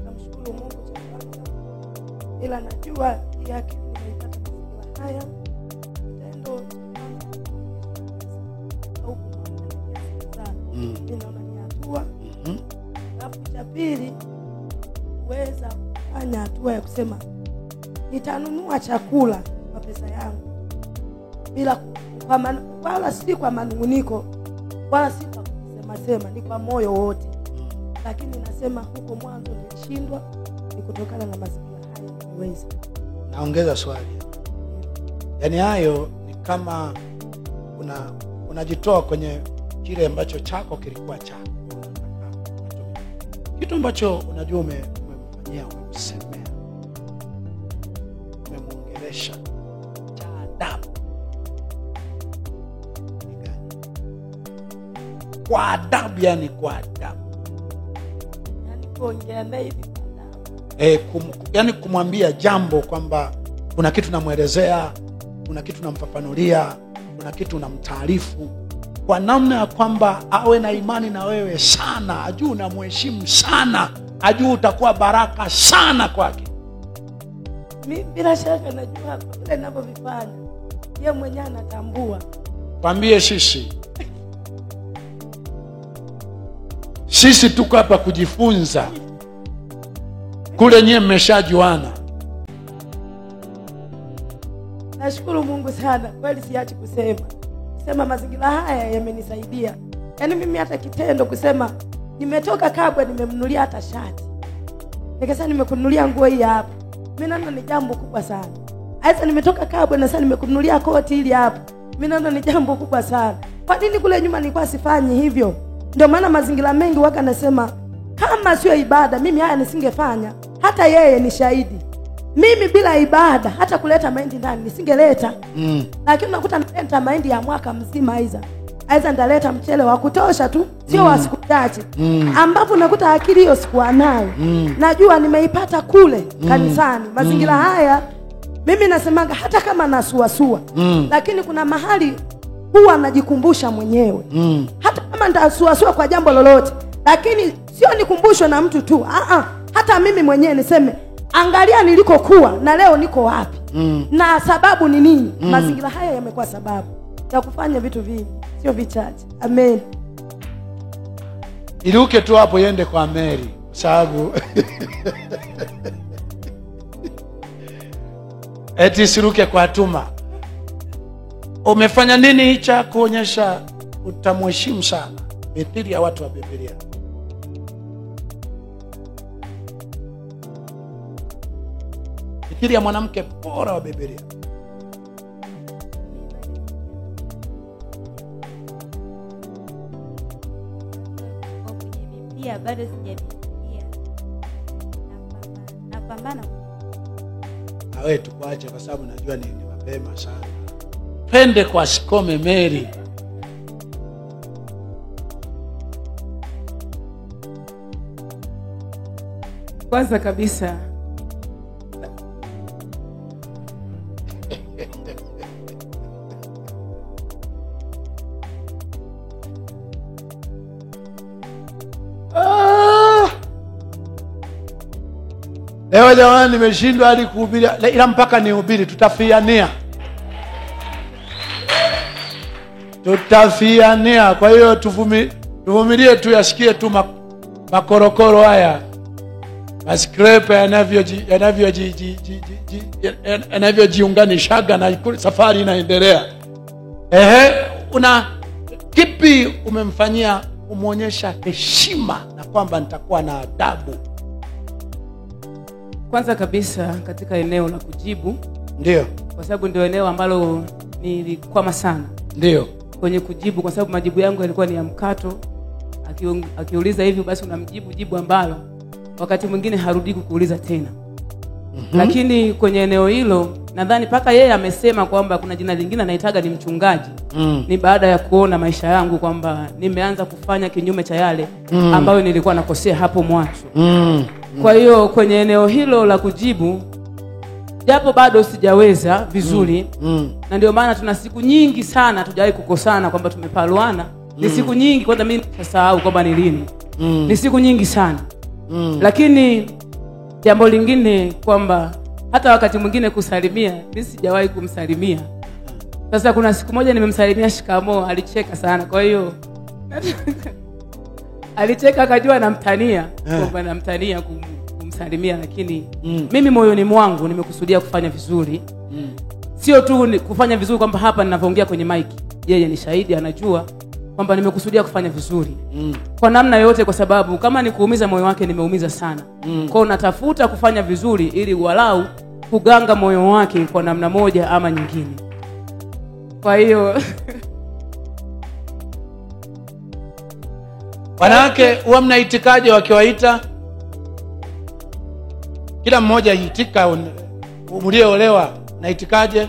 Namshukuru Mungu ila najua yake nimeipata haya tendo au naona ni hatua. Alafu cha pili, uweza kufanya hatua ya kusema nitanunua chakula kwa pesa yangu bila wala si kwa manunguniko wala si kwa kusema ni kwa moyo wote. Lakini nasema huko mwanzo nilishindwa, ni kutokana na mazingira haya niweza. Naongeza swali. Yaani hayo ni kama unajitoa kwenye kile ambacho chako kilikuwa chako. Kitu ambacho unajua umemfanyia, umemsemea, umemuongelesha cha adabu. Kwa adabu, yani kwa adabu. Yani kuongea naye hivi. Yani kumwambia jambo kwamba kuna kitu namuelezea, kuna kitu namfafanulia, kuna kitu namtaarifu kwa namna ya kwamba awe na imani na wewe sana, ajue unamheshimu sana, ajue utakuwa baraka sana kwake. Mimi bila shaka najua vile ninavyofanya, yeye mwenyewe anatambua. Kwambie sisi tuko hapa kujifunza, kule nyewe mmeshajuana. Nashukuru Mungu sana, kweli siachi kusema mazingira haya yamenisaidia. Yaani mimi hata kitendo kusema nimetoka Kabwe nimemnunulia hata shati, nikasema nimekununulia nguo hii hapa, mimi naona ni jambo kubwa sana. Aisa nimetoka Kabwe na sasa nimekununulia koti hili hapa, mimi naona ni jambo kubwa sana. Kwa nini kule nyuma nilikuwa sifanyi hivyo? Ndio maana mazingira mengi waka nasema kama sio ibada mimi haya nisingefanya. Hata yeye ni shahidi. Mimi bila ibada hata kuleta mahindi ndani nisingeleta. Lakini unakuta naleta mahindi ya mwaka mzima aiza ndaleta mchele wa kutosha tu, sio wa siku chache. Ambapo nakuta akili hiyo sikuwa nayo. Najua nimeipata kule kanisani. Mazingira haya mimi nasemanga hata kama nasuasua, lakini kuna mahali huwa najikumbusha mwenyewe. Hata kama ndasuasua kwa jambo lolote, lakini sio nikumbushwe na mtu tu. Hata mimi mwenyewe niseme angalia nilikokuwa na leo niko wapi. Na sababu ni nini? Mazingira haya yamekuwa sababu ya kufanya vitu vingi, sio vichache. Amen. Iruke tu hapo yende kwa Mary, sababu eti siruke kwa Tuma. Umefanya nini cha kuonyesha utamheshimu sana mithili ya watu wa Biblia? Mithili ya mwanamke bora wa Biblia. Pia bado sijafikia. Napambana. Wewe tukuache kwa sababu najua ni mapema sana. Pende kwa Sikome Mary. Kwanza kabisa leo jamani nimeshindwa hadi kuhubiri, ila mpaka nihubiri tutafiania. Kwa hiyo tuvumilie tu, yasikie tu makorokoro haya, maskrepe yanavyojiunganishaga na safari inaendelea. Una kipi umemfanyia umuonyesha heshima na kwamba nitakuwa na adabu? Kwanza kabisa katika eneo la kujibu, ndio kwa sababu ndio eneo ambalo nilikwama sana. Ndio kwenye kujibu, kwa sababu majibu yangu yalikuwa ni ya mkato. Akiuliza hivi basi unamjibu jibu ambalo wakati mwingine harudi kukuuliza tena. Lakini kwenye eneo hilo nadhani paka yeye amesema kwamba kuna jina lingine anaitaga ni mchungaji. Ni baada ya kuona maisha yangu kwamba nimeanza kufanya kinyume cha yale ambayo nilikuwa nakosea hapo mwanzo. Kwa hiyo kwenye eneo hilo la kujibu, japo bado sijaweza vizuri, na ndio maana tuna siku nyingi sana tujawahi kukosana kwamba tumepaluana. Ni siku nyingi, kwanza mimi sasahau kwamba ni lini. Ni siku nyingi sana. Lakini jambo lingine kwamba hata wakati mwingine kusalimia mimi sijawahi kumsalimia. Sasa kuna siku moja nimemsalimia shikamoo, alicheka sana. Kwa hiyo alicheka akajua namtania, kwamba namtania kumsalimia, lakini mimi moyoni mwangu nimekusudia kufanya vizuri. Sio tu kufanya vizuri kwamba hapa ninavyoongea kwenye mic yeye ni shahidi, anajua kwamba nimekusudia kufanya vizuri kwa namna yote, kwa sababu kama ni kuumiza moyo wake nimeumiza sana. Kwa hiyo natafuta kufanya vizuri ili walau kuganga moyo wake kwa namna moja ama nyingine. Kwa hiyo wanawake huwa mnaitikaje wakiwaita? Kila mmoja itika, mliolewa naitikaje?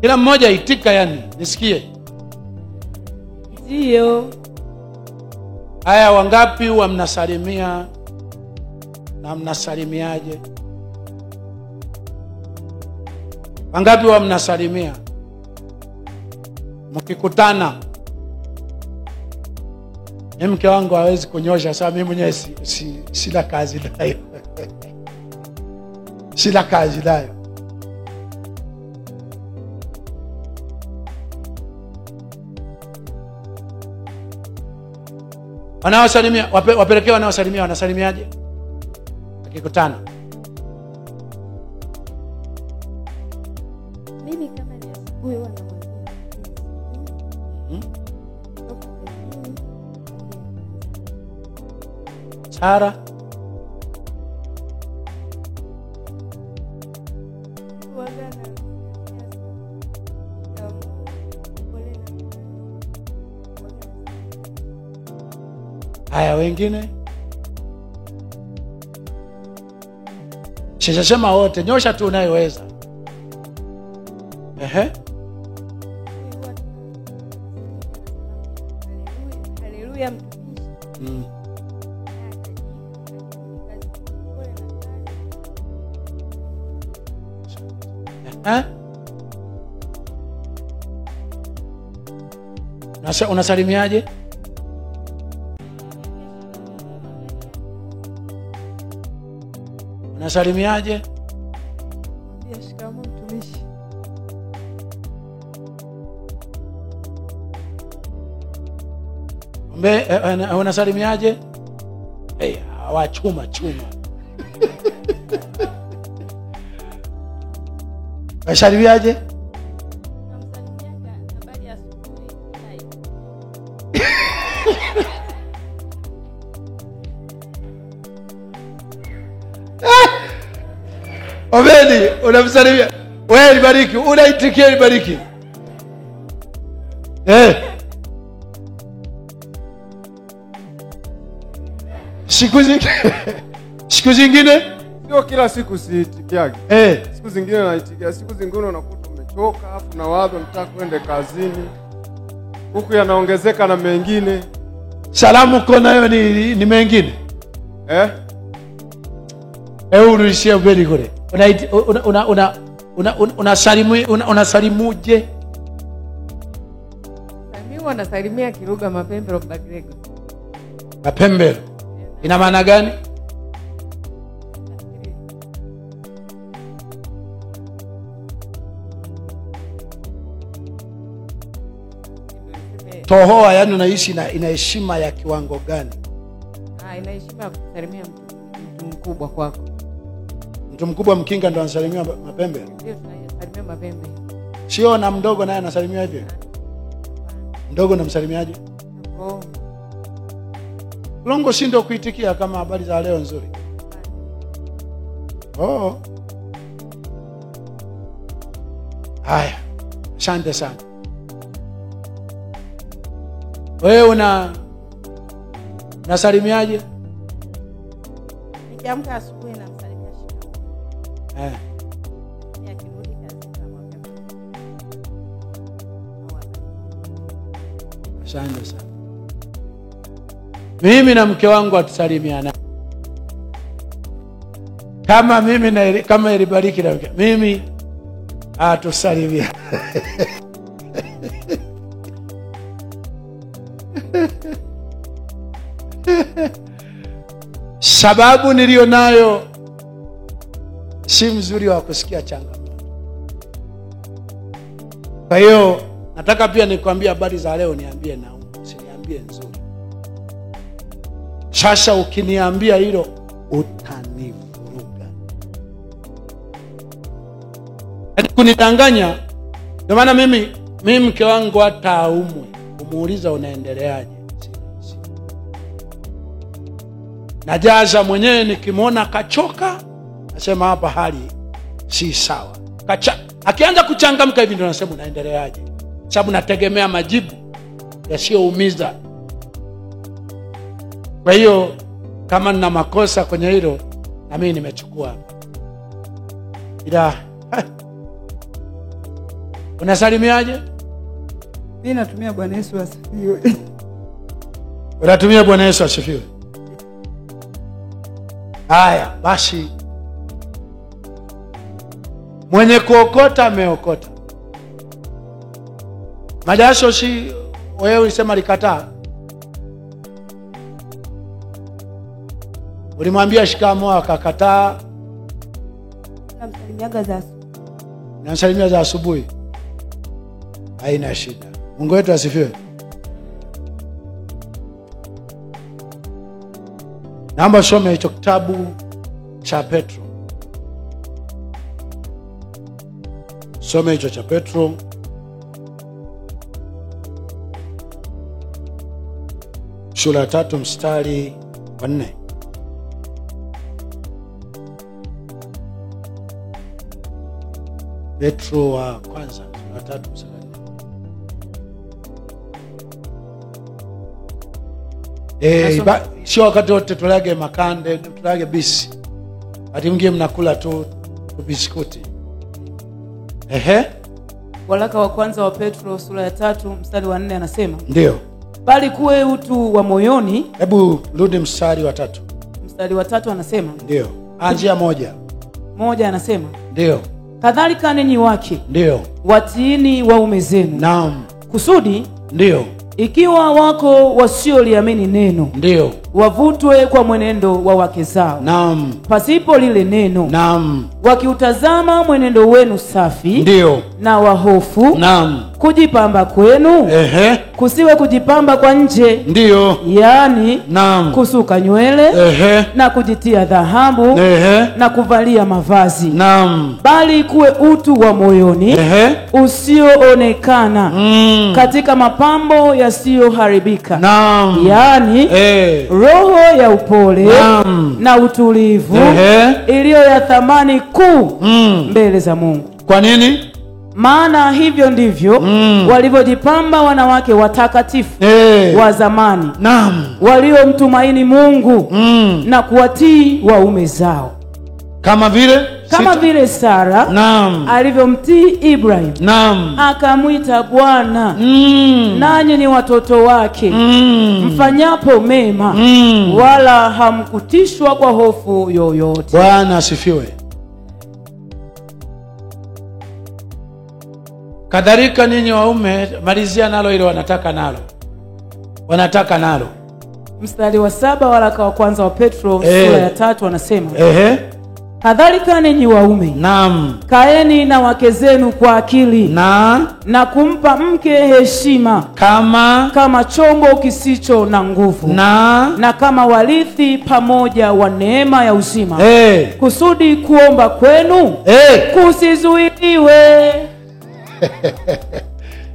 Kila mmoja itika, yani nisikie. Ndio. Haya, wangapi huwa mnasalimia na mnasalimiaje? Wangapi huwa mnasalimia mkikutana? Mimi mke wangu hawezi kunyosha, sasa mimi mwenyewe sina kazi nayo. Sina kazi nayo. Wanaosalimia wapelekea, wanaosalimia wanasalimiaje akikutana? Mimi kama ni asubuhi huwa namwambia Sara, haya wengine sema wote, nyosha tu unayeweza. haleluya mtumishi. Unasalimiaje? Unasalimiaje? Shikamoo mtumishi. Unasalimiaje? Wachuma chuma. Unasalimiaje? Obedi, unamsalimia. Wewe libariki, unaitikia libariki. Siku zingine sio kila siku siitikiagi. Siku zingine naitikia, siku zingine unakuta umechoka afu na wazo nataka kwenda kazini. Huku yanaongezeka na mengine. Salamu kwa nayo ni mengine. Urudishie Obedi kule. Unasalimuje? Mimi wanasalimia Kiruga Mapembero Bagrego. Mapembero ina maana gani? Tohoa, yani unaishi ina heshima ya kiwango gani? Ina heshima ya kusalimia mtu mkubwa kwako. Mtu mkubwa Mkinga ndo anasalimia Mapembe? Ndio, tunasalimia Mapembe. Sio na mdogo naye anasalimia hivyo? Mdogo namsalimiaje? Longo si ndio kuitikia kama habari za leo nzuri? Haya, asante sana. Wewe unasalimiaje? Nikiamka asubuhi namsalimia shikamoo. Akirudi kazini namwambia. Asante sana. Mimi na mke wangu atusalimiana. Kama mimi kama ilibariki na mimi atusalimia. sababu niliyo nayo si mzuri wa kusikia changamoto. Kwa hiyo nataka pia nikwambie habari za leo, niambie na usiniambie nzuri. Sasa ukiniambia hilo utanivuruga. Hadi kunidanganya. Ndio maana mimi mke wangu hata aumwe, umuuliza unaendeleaje. Najaza mwenyewe, nikimwona kachoka nasema hapa hali si sawa. Akianza kuchangamka hivi ndio nasema unaendeleaje. Sababu nategemea majibu yasiyoumiza. Kwa hiyo kama nina makosa kwenye hilo, na mimi nimechukua. Ila unasalimiaje? Mimi natumia Bwana Yesu asifiwe. Unatumia Bwana Yesu asifiwe. Haya, basi mwenye kuokota ameokota. Majasho si wewe ulisema likataa. Ulimwambia shikamoo akakataa. Namsalimia za asubuhi. Haina shida. Mungu wetu asifiwe. Naomba some hicho kitabu cha Petro. Some hicho cha Petro. Sura 3 mstari wa 4. Petro wa kwanza sura 3 mstari wa 4. Sio wakati wote tulage makande, tulage bisi. Hadi mwingine mnakula tu biskuti. Waraka wa kwanza wa Petro sura ya 3 mstari wa 4 anasema. Ndio. Bali kuwe utu wa moyoni. Hebu rudi mstari wa 3. Mstari wa 3 anasema. Ndio. Anzia 1. 1 anasema. Ndio. Kadhalika ninyi wake. Ndio. Watiini waume zenu. Naam. Kusudi. Ndio. Ikiwa wako wasioliamini neno. Ndio. Wavutwe kwa mwenendo wa wake zao. Naam. Pasipo lile neno. Naam. Wakiutazama mwenendo wenu safi. Ndio. Na wahofu. Naam. Kujipamba kwenu. Kusiwe kujipamba kwa nje. Ndio. Yaani naam, kusuka nywele. Na kujitia dhahabu. Na kuvalia mavazi. Naam. Bali kuwe utu wa moyoni. Usioonekana. Katika mapambo yasiyoharibika. Naam. Yaani roho ya upole. Naam. Na utulivu. Iliyo ya thamani kuu mbele za Mungu. Kwa nini? Maana hivyo ndivyo walivyojipamba wanawake watakatifu wa zamani. Naam. Waliomtumaini Mungu na kuwatii waume zao. Kama vile Sara alivyomtii Ibrahim. Naam. Akamwita Bwana. Nanyi ni watoto wake. Mfanyapo mema. Wala hamkutishwa kwa hofu yoyote. Bwana asifiwe. Kadhalika ninyi waume, malizia nalo ile wanataka nalo. Mstari wa 7 waraka wa kwanza wa Petro sura ya 3 anasema. Kadhalika ninyi waume, naam, kaeni na wake zenu kwa akili na kumpa mke heshima kama chombo kisicho na nguvu na kama warithi pamoja wa neema ya uzima. Kusudi kuomba kwenu kusizuiliwe.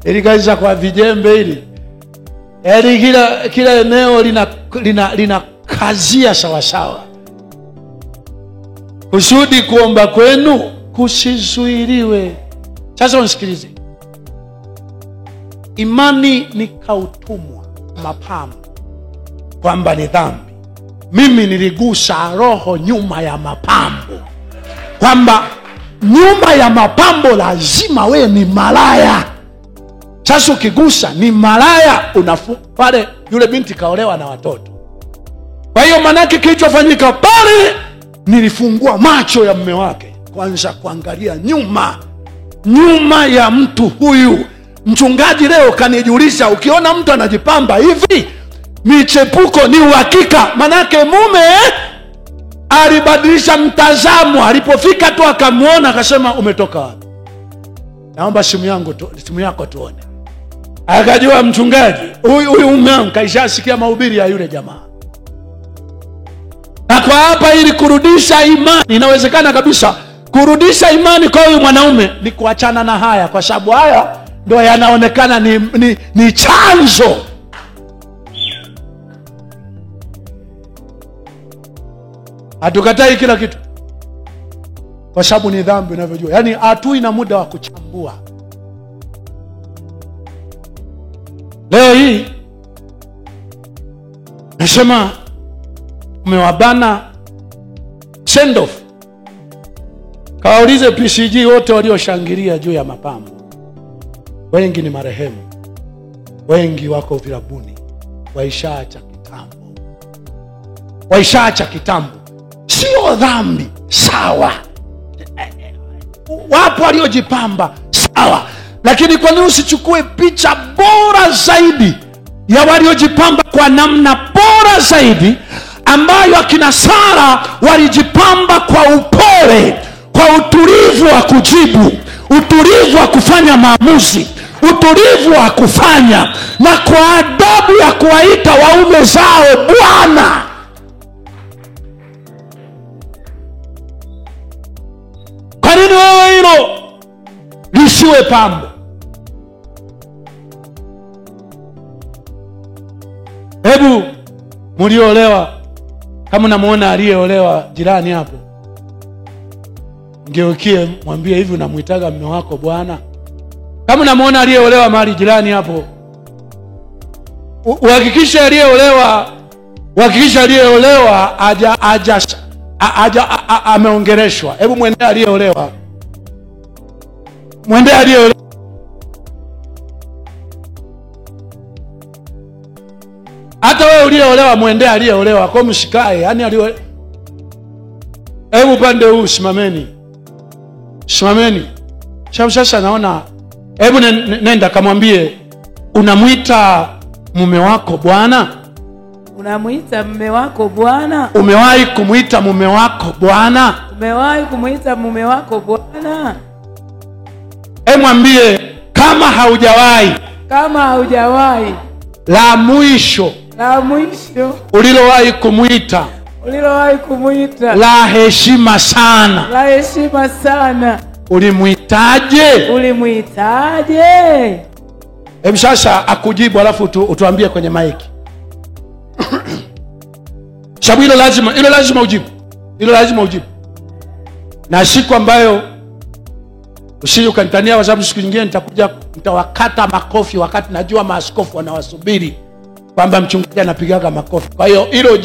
Ili kaisha kwa vijembe hili. Yaani kila eneo lina kazia sawa sawa. Kusudi kuomba kwenu kusizuiliwe. Sasa unisikilize. Imani ni kautumwa mapambo kwamba ni dhambi. Mimi niligusa roho nyuma ya mapambo kwamba nyuma ya mapambo lazima we ni malaya. Sasa ukigusa ni malaya, pale yule binti kaolewa na watoto. Kwa hiyo manake kilichofanyika pale, nilifungua macho ya mume wake kwanza kuangalia nyuma ya mtu huyu. Mchungaji leo kanijulisha, ukiona mtu anajipamba hivi michepuko ni uhakika, manake mume alibadilisha mtazamo. Alipofika tu akamwona, akasema umetoka wapi? Naomba simu yako tuone. Akajua mchungaji huyu mume wangu kaishasikia mahubiri ya yule jamaa. Na kwa hapa, ili kurudisha imani, inawezekana kabisa kurudisha imani kwa huyu mwanaume ni kuachana na haya, kwa sababu haya ndio yanaonekana ni chanzo. Hatukatai kila kitu, kwa sababu ni dhambi unavyojua. Yaani hatui na muda wa kuchambua. Leo hii nasema umewabana send off. Kawaulize PCG wote walioshangilia juu ya mapambo. Wengi ni marehemu. Wengi wako vilabuni. Waishaacha kitambo. Sio dhambi, sawa. Wapo waliojipamba, sawa. Lakini kwa nini usichukue picha bora zaidi ya waliojipamba kwa namna bora zaidi, ambayo akina Sara walijipamba kwa upole, kwa utulivu wa kujibu, utulivu wa kufanya maamuzi, utulivu wa kufanya, na kwa adabu ya kuwaita waume zao bwana. Kwa nini wewe hilo lisiwe pambo? Hebu mliolewa, kama unamuona aliyeolewa jirani hapo, ngeukie mwambie, hivi unamuitaga mume wako bwana? Kama unamuona aliyeolewa mahali jirani hapo, uhakikishe aliyeolewa ameongeleshwa. Hebu mwendee aliyeolewa. Hata wewe uliyeolewa mwendee aliyeolewa, kwa mshikae. Yaani hebu pande huu simameni. Sasa naona, hebu nenda kamwambie, unamuita mume wako bwana? Unamuita mume wako bwana? Umewahi kumuita mume wako bwana? Umewahi kumuita mume wako bwana? Mwambie kama haujawahi. La mwisho ulilowahi kumuita la heshima sana. Ulimuitaje? Sasa akujibu, alafu utuambie kwenye maiki. Sababu hilo lazima ujibu. Na siku ambayo usije ukanitania, kwa sababu siku nyingine nitawakata makofi, wakati najua maaskofu wanawasubiri kwamba mchungaji anapigaga makofi. Kwa hiyo hilo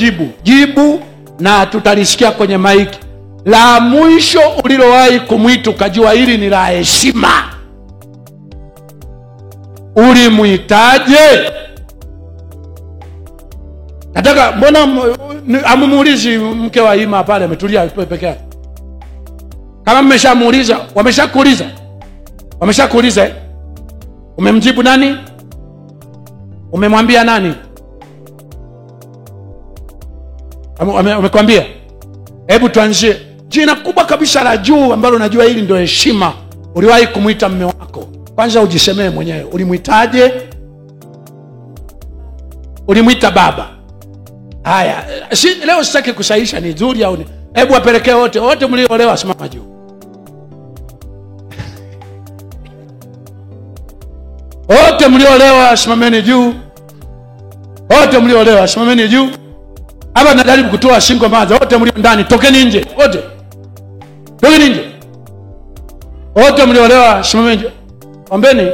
jibu na tutalisikia kwenye maiki. La mwisho ulilowahi kumuita ukajua hili ni la heshima, ulimuitaje? Nataka, mbona amumuulizi mke wa Ima pale ametulia peke yake? Kama mmeshamuuliza, wameshakuuliza umemjibu nani? Umemwambia nani? Umekwambia? Hebu tuanzie jina kubwa kabisa la juu ambalo najua hili ndio heshima. Uliwahi kumuita mume wako, kwanza ujisemee mwenyewe. Ulimuitaje? Ulimuita baba. Haya, leo sitaki kusahisha ni nzuri au ni. Hebu wapelekee wote mliolewa, simama juu. Wote mliolewa simameni juu. Hapa najaribu kutoa shingo maza. Wote mlio ndani tokeni nje. Tokeni nje. Wote mliolewa simameni juu. Ombeni.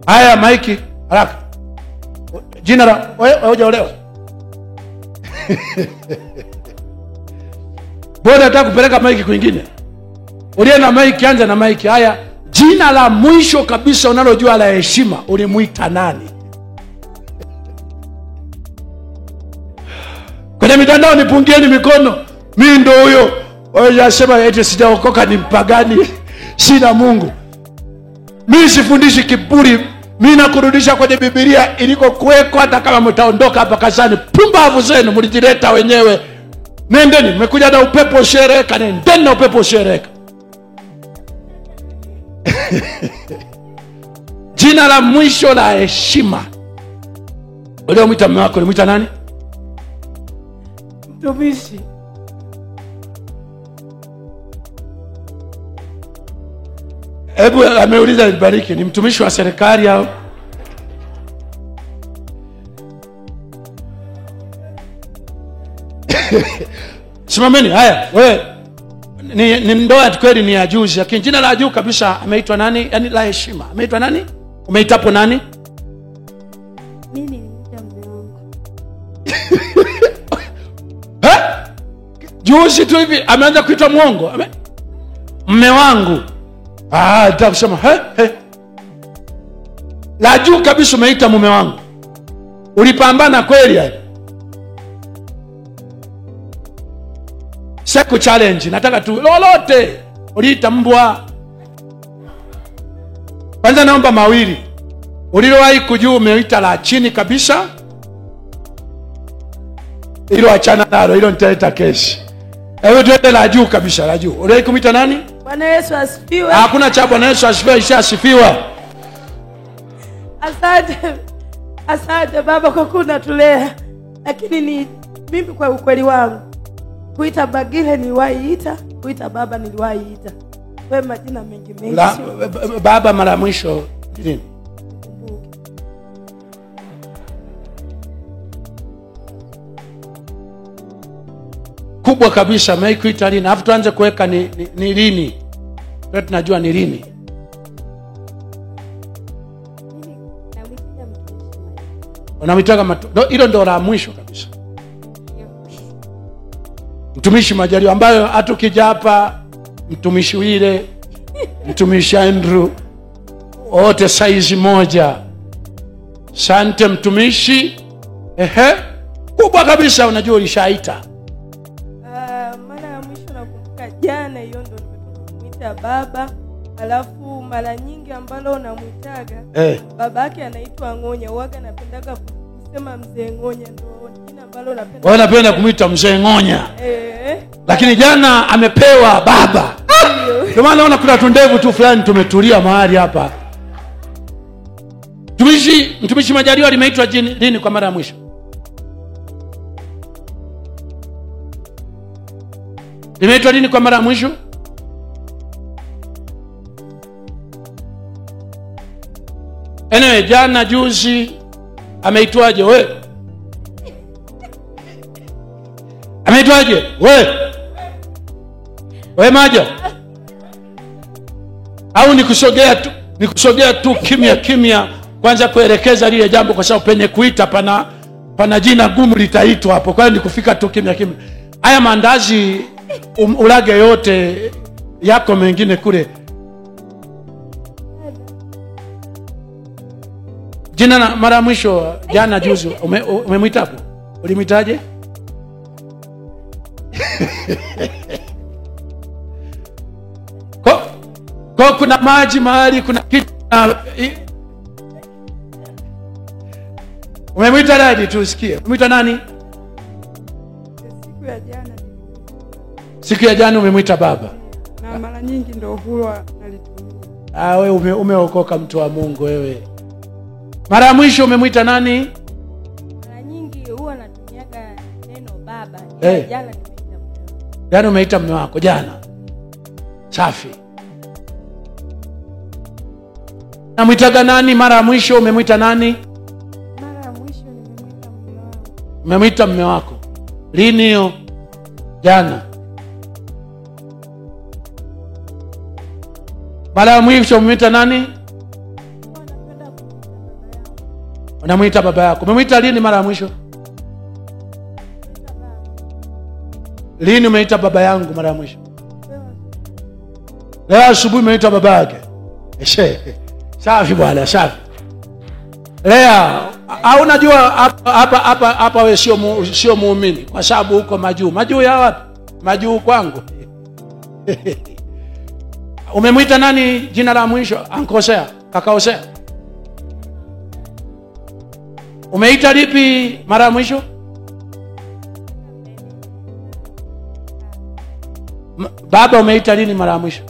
Haya, maiki haraka. Jina la wewe hujaolewa. Bwana nataka kupeleka maiki kwingine. Uliye na maiki, anza na maiki. Haya, jina la mwisho kabisa unalojua la heshima, ulimuita nani? Kwenye mitandao nipungieni mikono. Mimi ndo huyo. Wewe sema eti sijaokoka, ni mpagani. Sina Mungu. Mimi sifundishi kiburi. Mimi nakurudisha kwenye Biblia ilikokuwekwa, hata kama mtaondoka hapa kanisani, pumbavu zenu mlijileta wenyewe. Nendeni, mmekuja na upepo shereka, nendeni na upepo shereka. Jina la mwisho la heshima. Uliomwita mume wako ulimwita nani? Mtumishi. Hebu ameuliza nibariki, ni mtumishi wa serikali au? Simameni. Haya, wewe ni ndoa kweli, ni ya juzi, lakini jina la juu kabisa ameitwa nani? Yaani la heshima ameitwa nani? Umeitapo nani? Mimi niliita mume wangu. Juzi tu hivi ameanza kuitwa mwongo. Mume wangu. Nataka kusema la juu kabisa umeita mume wangu. Ulipambana kweli yani. Siku challenge, nataka tu lolote. Uliita mbwa. Kwanza naomba mawili. Ulilowahi kujua umeita la chini kabisa? Hilo achana nalo, hilo nitaleta kesi. Hebu tuende la juu kabisa, la juu. Uliwahi kumwita nani? Bwana Yesu asifiwe. Hakuna cha Bwana Yesu asifiwe, ishasifiwa. Asante. Asante Baba kwa kunatulea. Lakini ni mimi kwa ukweli wangu. Kuita Bagile niliwahi ita, kuita baba niliwahi ita. Kwa majina mengi. Baba mara mwisho lini? Kubwa kabisa kuita lini? Alafu tuanze kuweka ni lini. Ndio tunajua ni lini. Unamwitaga hilo ndo la mwisho kabisa. Mtumishi Majaliwa, ambayo hata ukija hapa mtumishi Wile, mtumishi Andrew, wote saizi moja. Sante mtumishi. Kubwa kabisa, unajua ulishaita. Mara ya mwisho nakumbuka jana, hiyo ndo nimemwita baba. Alafu mara nyingi ambalo unamwitaga babake anaitwa Ngonya. Huaga napendaga kusema mzee Ngonya, ndo jina ambalo napenda. Wewe unapenda kumwita mzee Ngonya. Lakini jana amepewa baba. Ndio maana naona kuna tundevu tu fulani tumetulia mahali hapa. Mtumishi Majaliwa limeitwa lini kwa mara ya mwisho? Limeitwa lini kwa mara ya mwisho? Anyway, jana juzi ameitwaje wewe? Ameitwaje wewe? Wewe Maja? Au nikusogea tu kimya kwanza kuelekeza lile jambo, kwa sababu penye kuita pana jina gumu litaitwa hapo. Kwa hiyo nikufika tu kimya. Haya mandazi ulage yote yako mengine kule. Jina na mara mwisho jana juzi umemwita hapo? Ulimwitaje? Kwa kuna maji mahali, kuna kitu umemwita dadi tusikie. Umemwita nani? Siku ya jana umemwita baba. Na mara nyingi ndio huwa nalitumia. Wewe umeokoka, mtu wa Mungu wewe. Mara mwisho umemwita nani? Mara nyingi huwa natumiaga neno baba. Jana nimeita mume. Jana umeita mume wako jana. Safi. Namwitaga nani mara mwisho umemwita nani? Mara ya mwisho nimemwita mume wangu. Umemwita mume wako. Lini hiyo? Jana. Mara ya mwisho umemwita nani? Unamwita baba yako. Umemwita lini mara ya mwisho? Lini umeita baba yangu mara ya mwisho? Leo asubuhi umeita baba yake. Safi bwana, safi. Lea, au unajua hapa wewe sio muumini kwa sababu huko majuu. Majuu ya wapi? Majuu kwangu. Umemwita nani jina la mwisho? Ankosea, kakaosea. Umeita lipi mara ya mwisho? Baba umeita lini mara ya mwisho?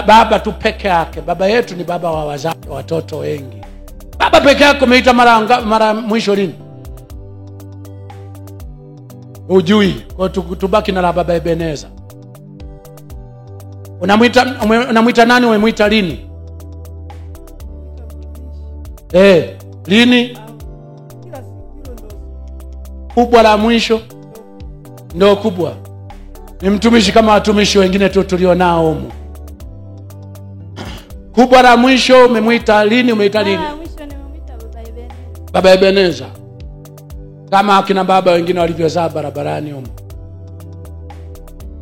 Baba tu peke yake. Baba yetu ni baba wa wazazi, watoto wengi. Baba peke yake umeita mara mwisho lini? Ujui. Kwa tubaki na la baba Ebeneza. Unamuita nani? Umemuita lini? Lini? Kubwa la mwisho ndio kubwa. Ni mtumishi kama watumishi wengine tu tulio nao humu. Kubwa la mwisho umemuita lini? Umeita lini? Mwisho nimemuita Baba Ebeneza. Kama akina baba wengine walivyozaa barabarani humu.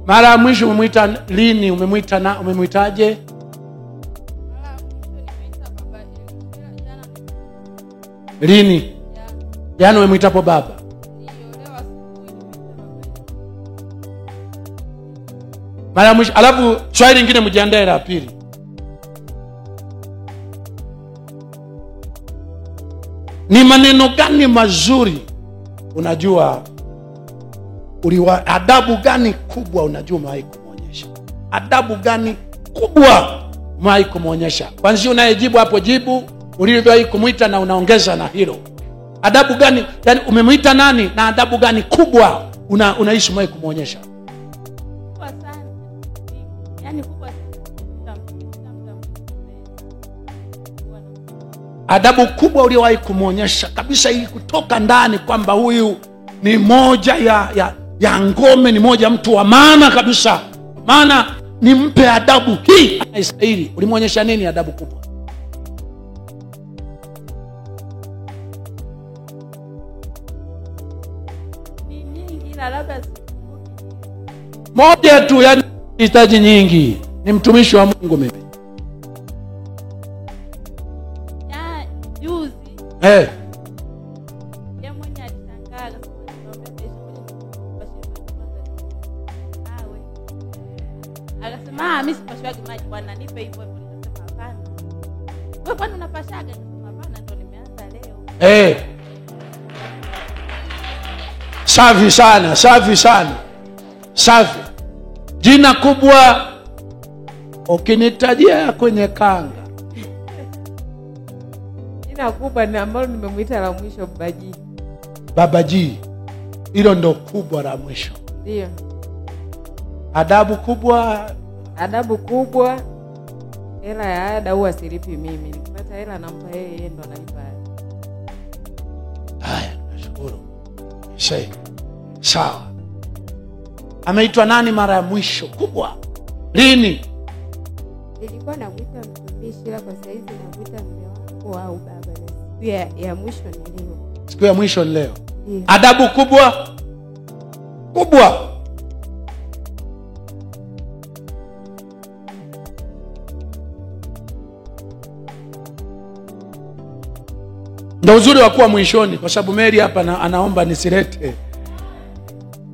Mara mwisho umemuita lini? Umemuitaje? Lini? Jana umemuitapo baba. Mara mwisho. Alafu swali lingine mjiandae la pili. Ni maneno gani mazuri unajua adabu gani kubwa unajua umewahi kumuonyesha? Adabu gani kubwa umewahi kumuonyesha? Kwanza unayejibu hapo jibu ulivyowahi kumuita na unaongeza na hilo. Adabu gani? Yani umemuita nani na adabu gani kubwa unaishi umewahi kumuonyesha? Kubwa sana. Yaani kubwa sana. Adabu kubwa uliyowahi kumuonyesha kabisa ili kutoka ndani kwamba huyu ni moja ya ngome, ni moja mtu wa maana kabisa. Maana nimpe adabu hii anaistahili. Ulimuonyesha nini adabu kubwa? Ni nyingi na labda moja tu, yani hitaji nyingi. Ni mtumishi wa Mungu mimi. Juzi. Yeye mwenye alishangaa akasema mimi sipashwagi maji bwana, nipe hivyo hivyo. Nikasema hapana. Wewe kwani unapashaga? Nikasema hapana, ndio nimeanza leo. Safi sana, safi sana. Safi. Jina kubwa ukinitajia kwenye kanga. Jina kubwa ni ambalo nimemuita la mwisho Babaji. Babaji. Hilo ndo kubwa la mwisho. Ndio. Adabu kubwa. Adabu kubwa. Hela ya ada huwa silipi mimi. Nikipata hela nampa yeye, ndo analipa. Haya, nashukuru. Sawa. Ameitwa nani mara ya mwisho kubwa? Lini? Nilikuwa namuita mtumishi, ila kwa sasa hivi namuita mume wangu au baba. Siku ya mwisho ni leo. Siku ya mwisho ni leo. Yeah. Adabu kubwa. Kubwa. Ndio uzuri wa kuwa mwishoni, kwa sababu Mary hapa anaomba nisilete.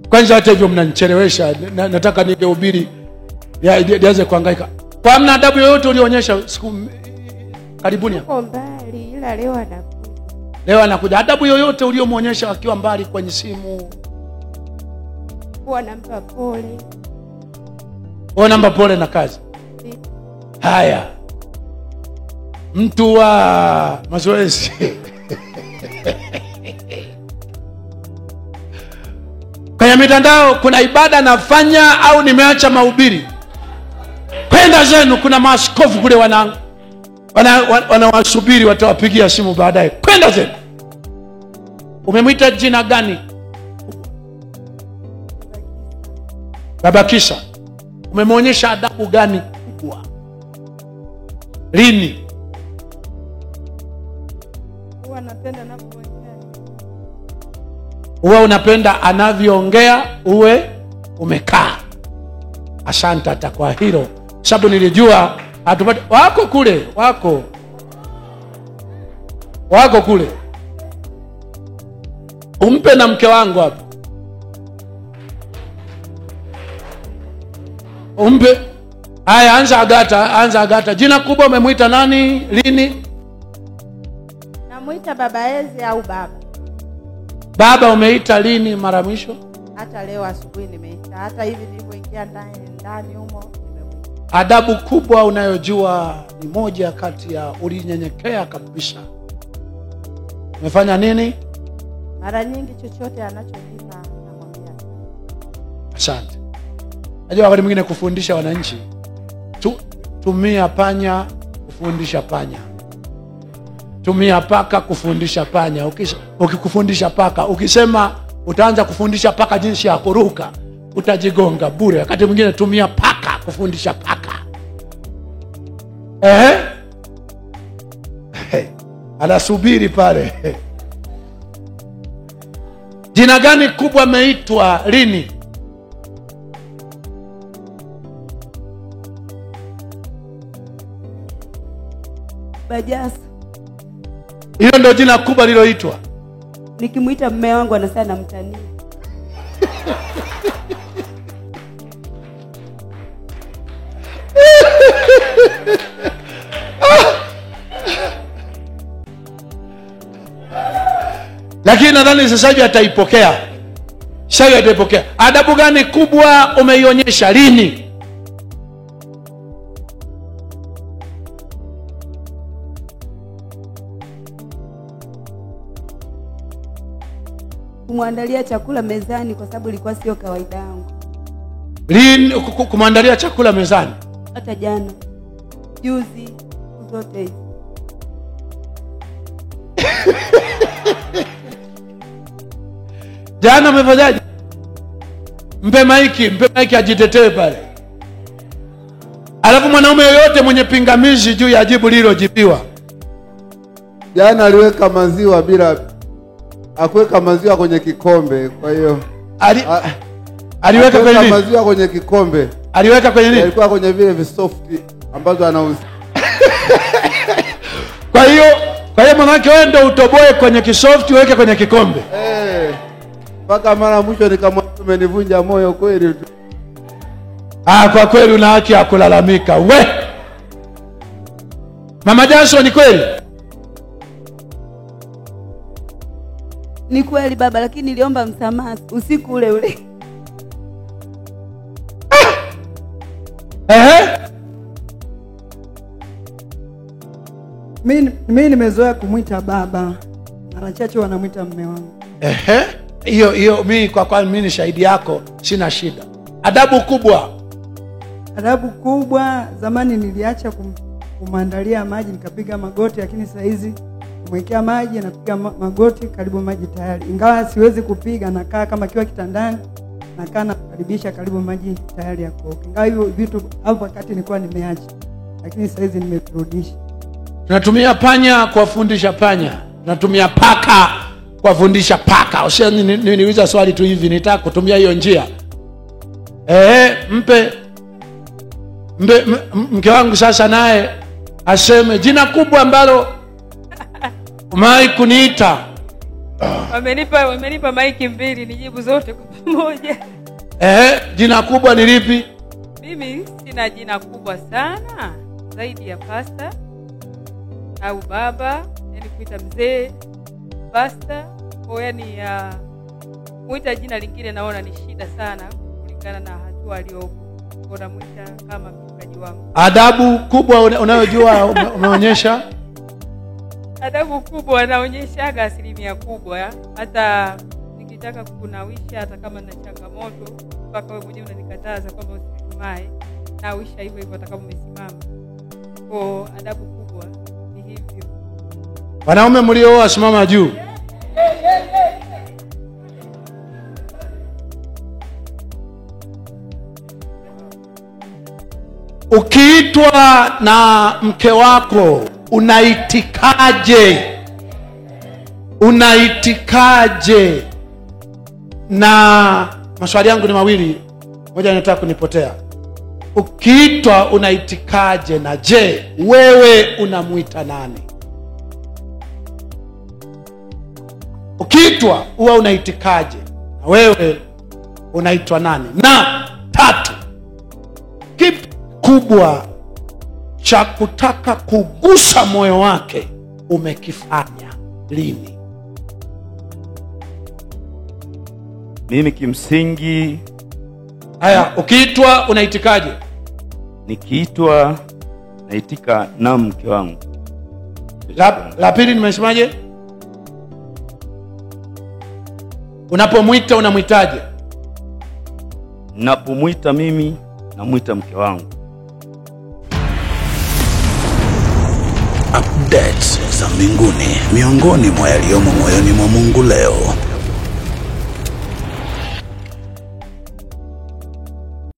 Kwanza hata hivyo mnanichelewesha. Nataka ningehubiri nianze kuhangaika. Kwa hamna adabu yoyote ulionyesha siku karibuni hapa. Uko mbali, ila leo anakuja. Leo anakuja. Adabu yoyote uliomuonyesha akiwa mbali kwenye simu? Huwa nampa pole. Huwa nampa pole na kazi. Haya. Mtu wa mazoezi. Kwenye mitandao kuna ibada nafanya au nimeacha mahubiri? Kwenda zenu, kuna maaskofu kule wanawasubiri watawapigia simu baadaye. Kwenda zenu. Umemwita jina gani? Baba Kisa. Umemwonyesha adabu gani kubwa? Lini? Huwa napenda anapoongea. Uwe unapenda anavyoongea, uwe umekaa. Asante hata kwa hilo. Sababu nilijua hatupati wako kule, wako kule. Umpe na mke wangu hapo. Umpe. Haya, anza Agata. Jina kubwa umemwita nani? Lini? Namuita baba Eze au baba. Baba umeita lini mara mwisho? Hata leo asubuhi nimeita. Hata hivi nilipoingia ndani humo nimemuita. Adabu kubwa unayojua ni moja kati ya ulinyenyekea kabisa. Umefanya nini? Mara nyingi chochote anachonipa namwambia. Asante. Najua wakati mwingine kufundisha wananchi. Tumia panya kufundisha panya. Tumia paka kufundisha panya. Ukikufundisha paka, ukisema utaanza kufundisha paka jinsi ya kuruka, utajigonga bure. Wakati mwingine tumia paka kufundisha paka. Anasubiri pale. Jina gani kubwa ameitwa lini? Bajasa. Hilo ndio jina kubwa liloitwa. Nikimuita mume wangu anasema namtania. Lakini nadhani sasa hivi ataipokea. Adabu gani kubwa umeionyesha lini? Kumwandalia chakula mezani kwa sababu ilikuwa sio kawaida yangu. Lini kumwandalia chakula mezani? Hata jana. Juzi zote hizi. Jana umefanyaje? Mpe maiki ajitetee pale. Alafu mwanaume yoyote mwenye pingamizi juu ya jibu lilojibiwa. Jana aliweka maziwa akuweka maziwa kwenye kikombe, kwa hiyo aliweka kwenye nini? Maziwa kwenye kikombe. Aliweka kwenye nini? Alikuwa kwenye vile visoft ambazo anauza. Kwa hiyo mwanamke wewe ndio utoboe kwenye kisoft uweke kwenye kikombe. Mpaka mara mwisho nikamwambia umenivunja moyo kweli tu. Kwa kweli una haki ya kulalamika. Mama Jason, ni kweli? Ni kweli baba, lakini niliomba msamaha usiku ule ule. Mimi nimezoea kumwita baba. Mara chache wanamwita mume wangu. Hiyo mimi ni shahidi yako, sina shida. Adabu kubwa, zamani niliacha kumwandalia maji nikapiga magoti, lakini sasa hizi kumwekea maji napiga magoti karibu maji tayari. Ingawa siwezi kupiga, nakaa kama kiwa kitandani, nakaa nakaribisha karibu maji tayari ya kuoga. Ingawa hivyo vitu hapo wakati nilikuwa nimeacha, lakini sasa hizi nimerudisha. Tunatumia panya kuwafundisha panya. Tunatumia paka kuwafundisha paka. Niuliza swali tu hivi, nitaka kutumia hiyo njia. Mke wangu sasa naye aseme jina kubwa ambalo umewahi kuniita. Wamenipa maiki mbili nijibu zote kwa pamoja. Jina kubwa ni lipi? Mimi sina jina kubwa sana zaidi ya pasta au baba, yani kuita mzee pasta, yani muita jina lingine naona ni shida sana kulingana na hatua aliyopo. Kuna muita kama mchungaji wangu. Adabu kubwa unayojua umeonyesha? Adabu kubwa anaonyeshaga asilimia kubwa. Hata nikitaka kukunawisha, hata kama na changamoto, mpaka wewe mwenyewe unanikataza kwamba usisimame, nawisha hivyo hivyo hata kama umesimama. Kwa adabu kubwa ni hivyo. Wanaume mlioa simama juu. Ukiitwa na mke wako unaitikaje? Na maswali yangu ni mawili, moja nataka kunipotea. Ukiitwa unaitikaje, na je, wewe unamuita nani? Ukiitwa huwa unaitikaje, na wewe unaitwa nani? Na tatu, kikubwa cha kutaka kugusa moyo wake umekifanya lini? Mimi kimsingi, haya, ukiitwa unaitikaje? Nikiitwa naitika na mke wangu. La pili nimesemaje? Unapomwita unamwitaje? Napomwita mimi namwita mke wangu. Updates za mbinguni, miongoni mwa yaliyomo moyoni mwa Mungu leo.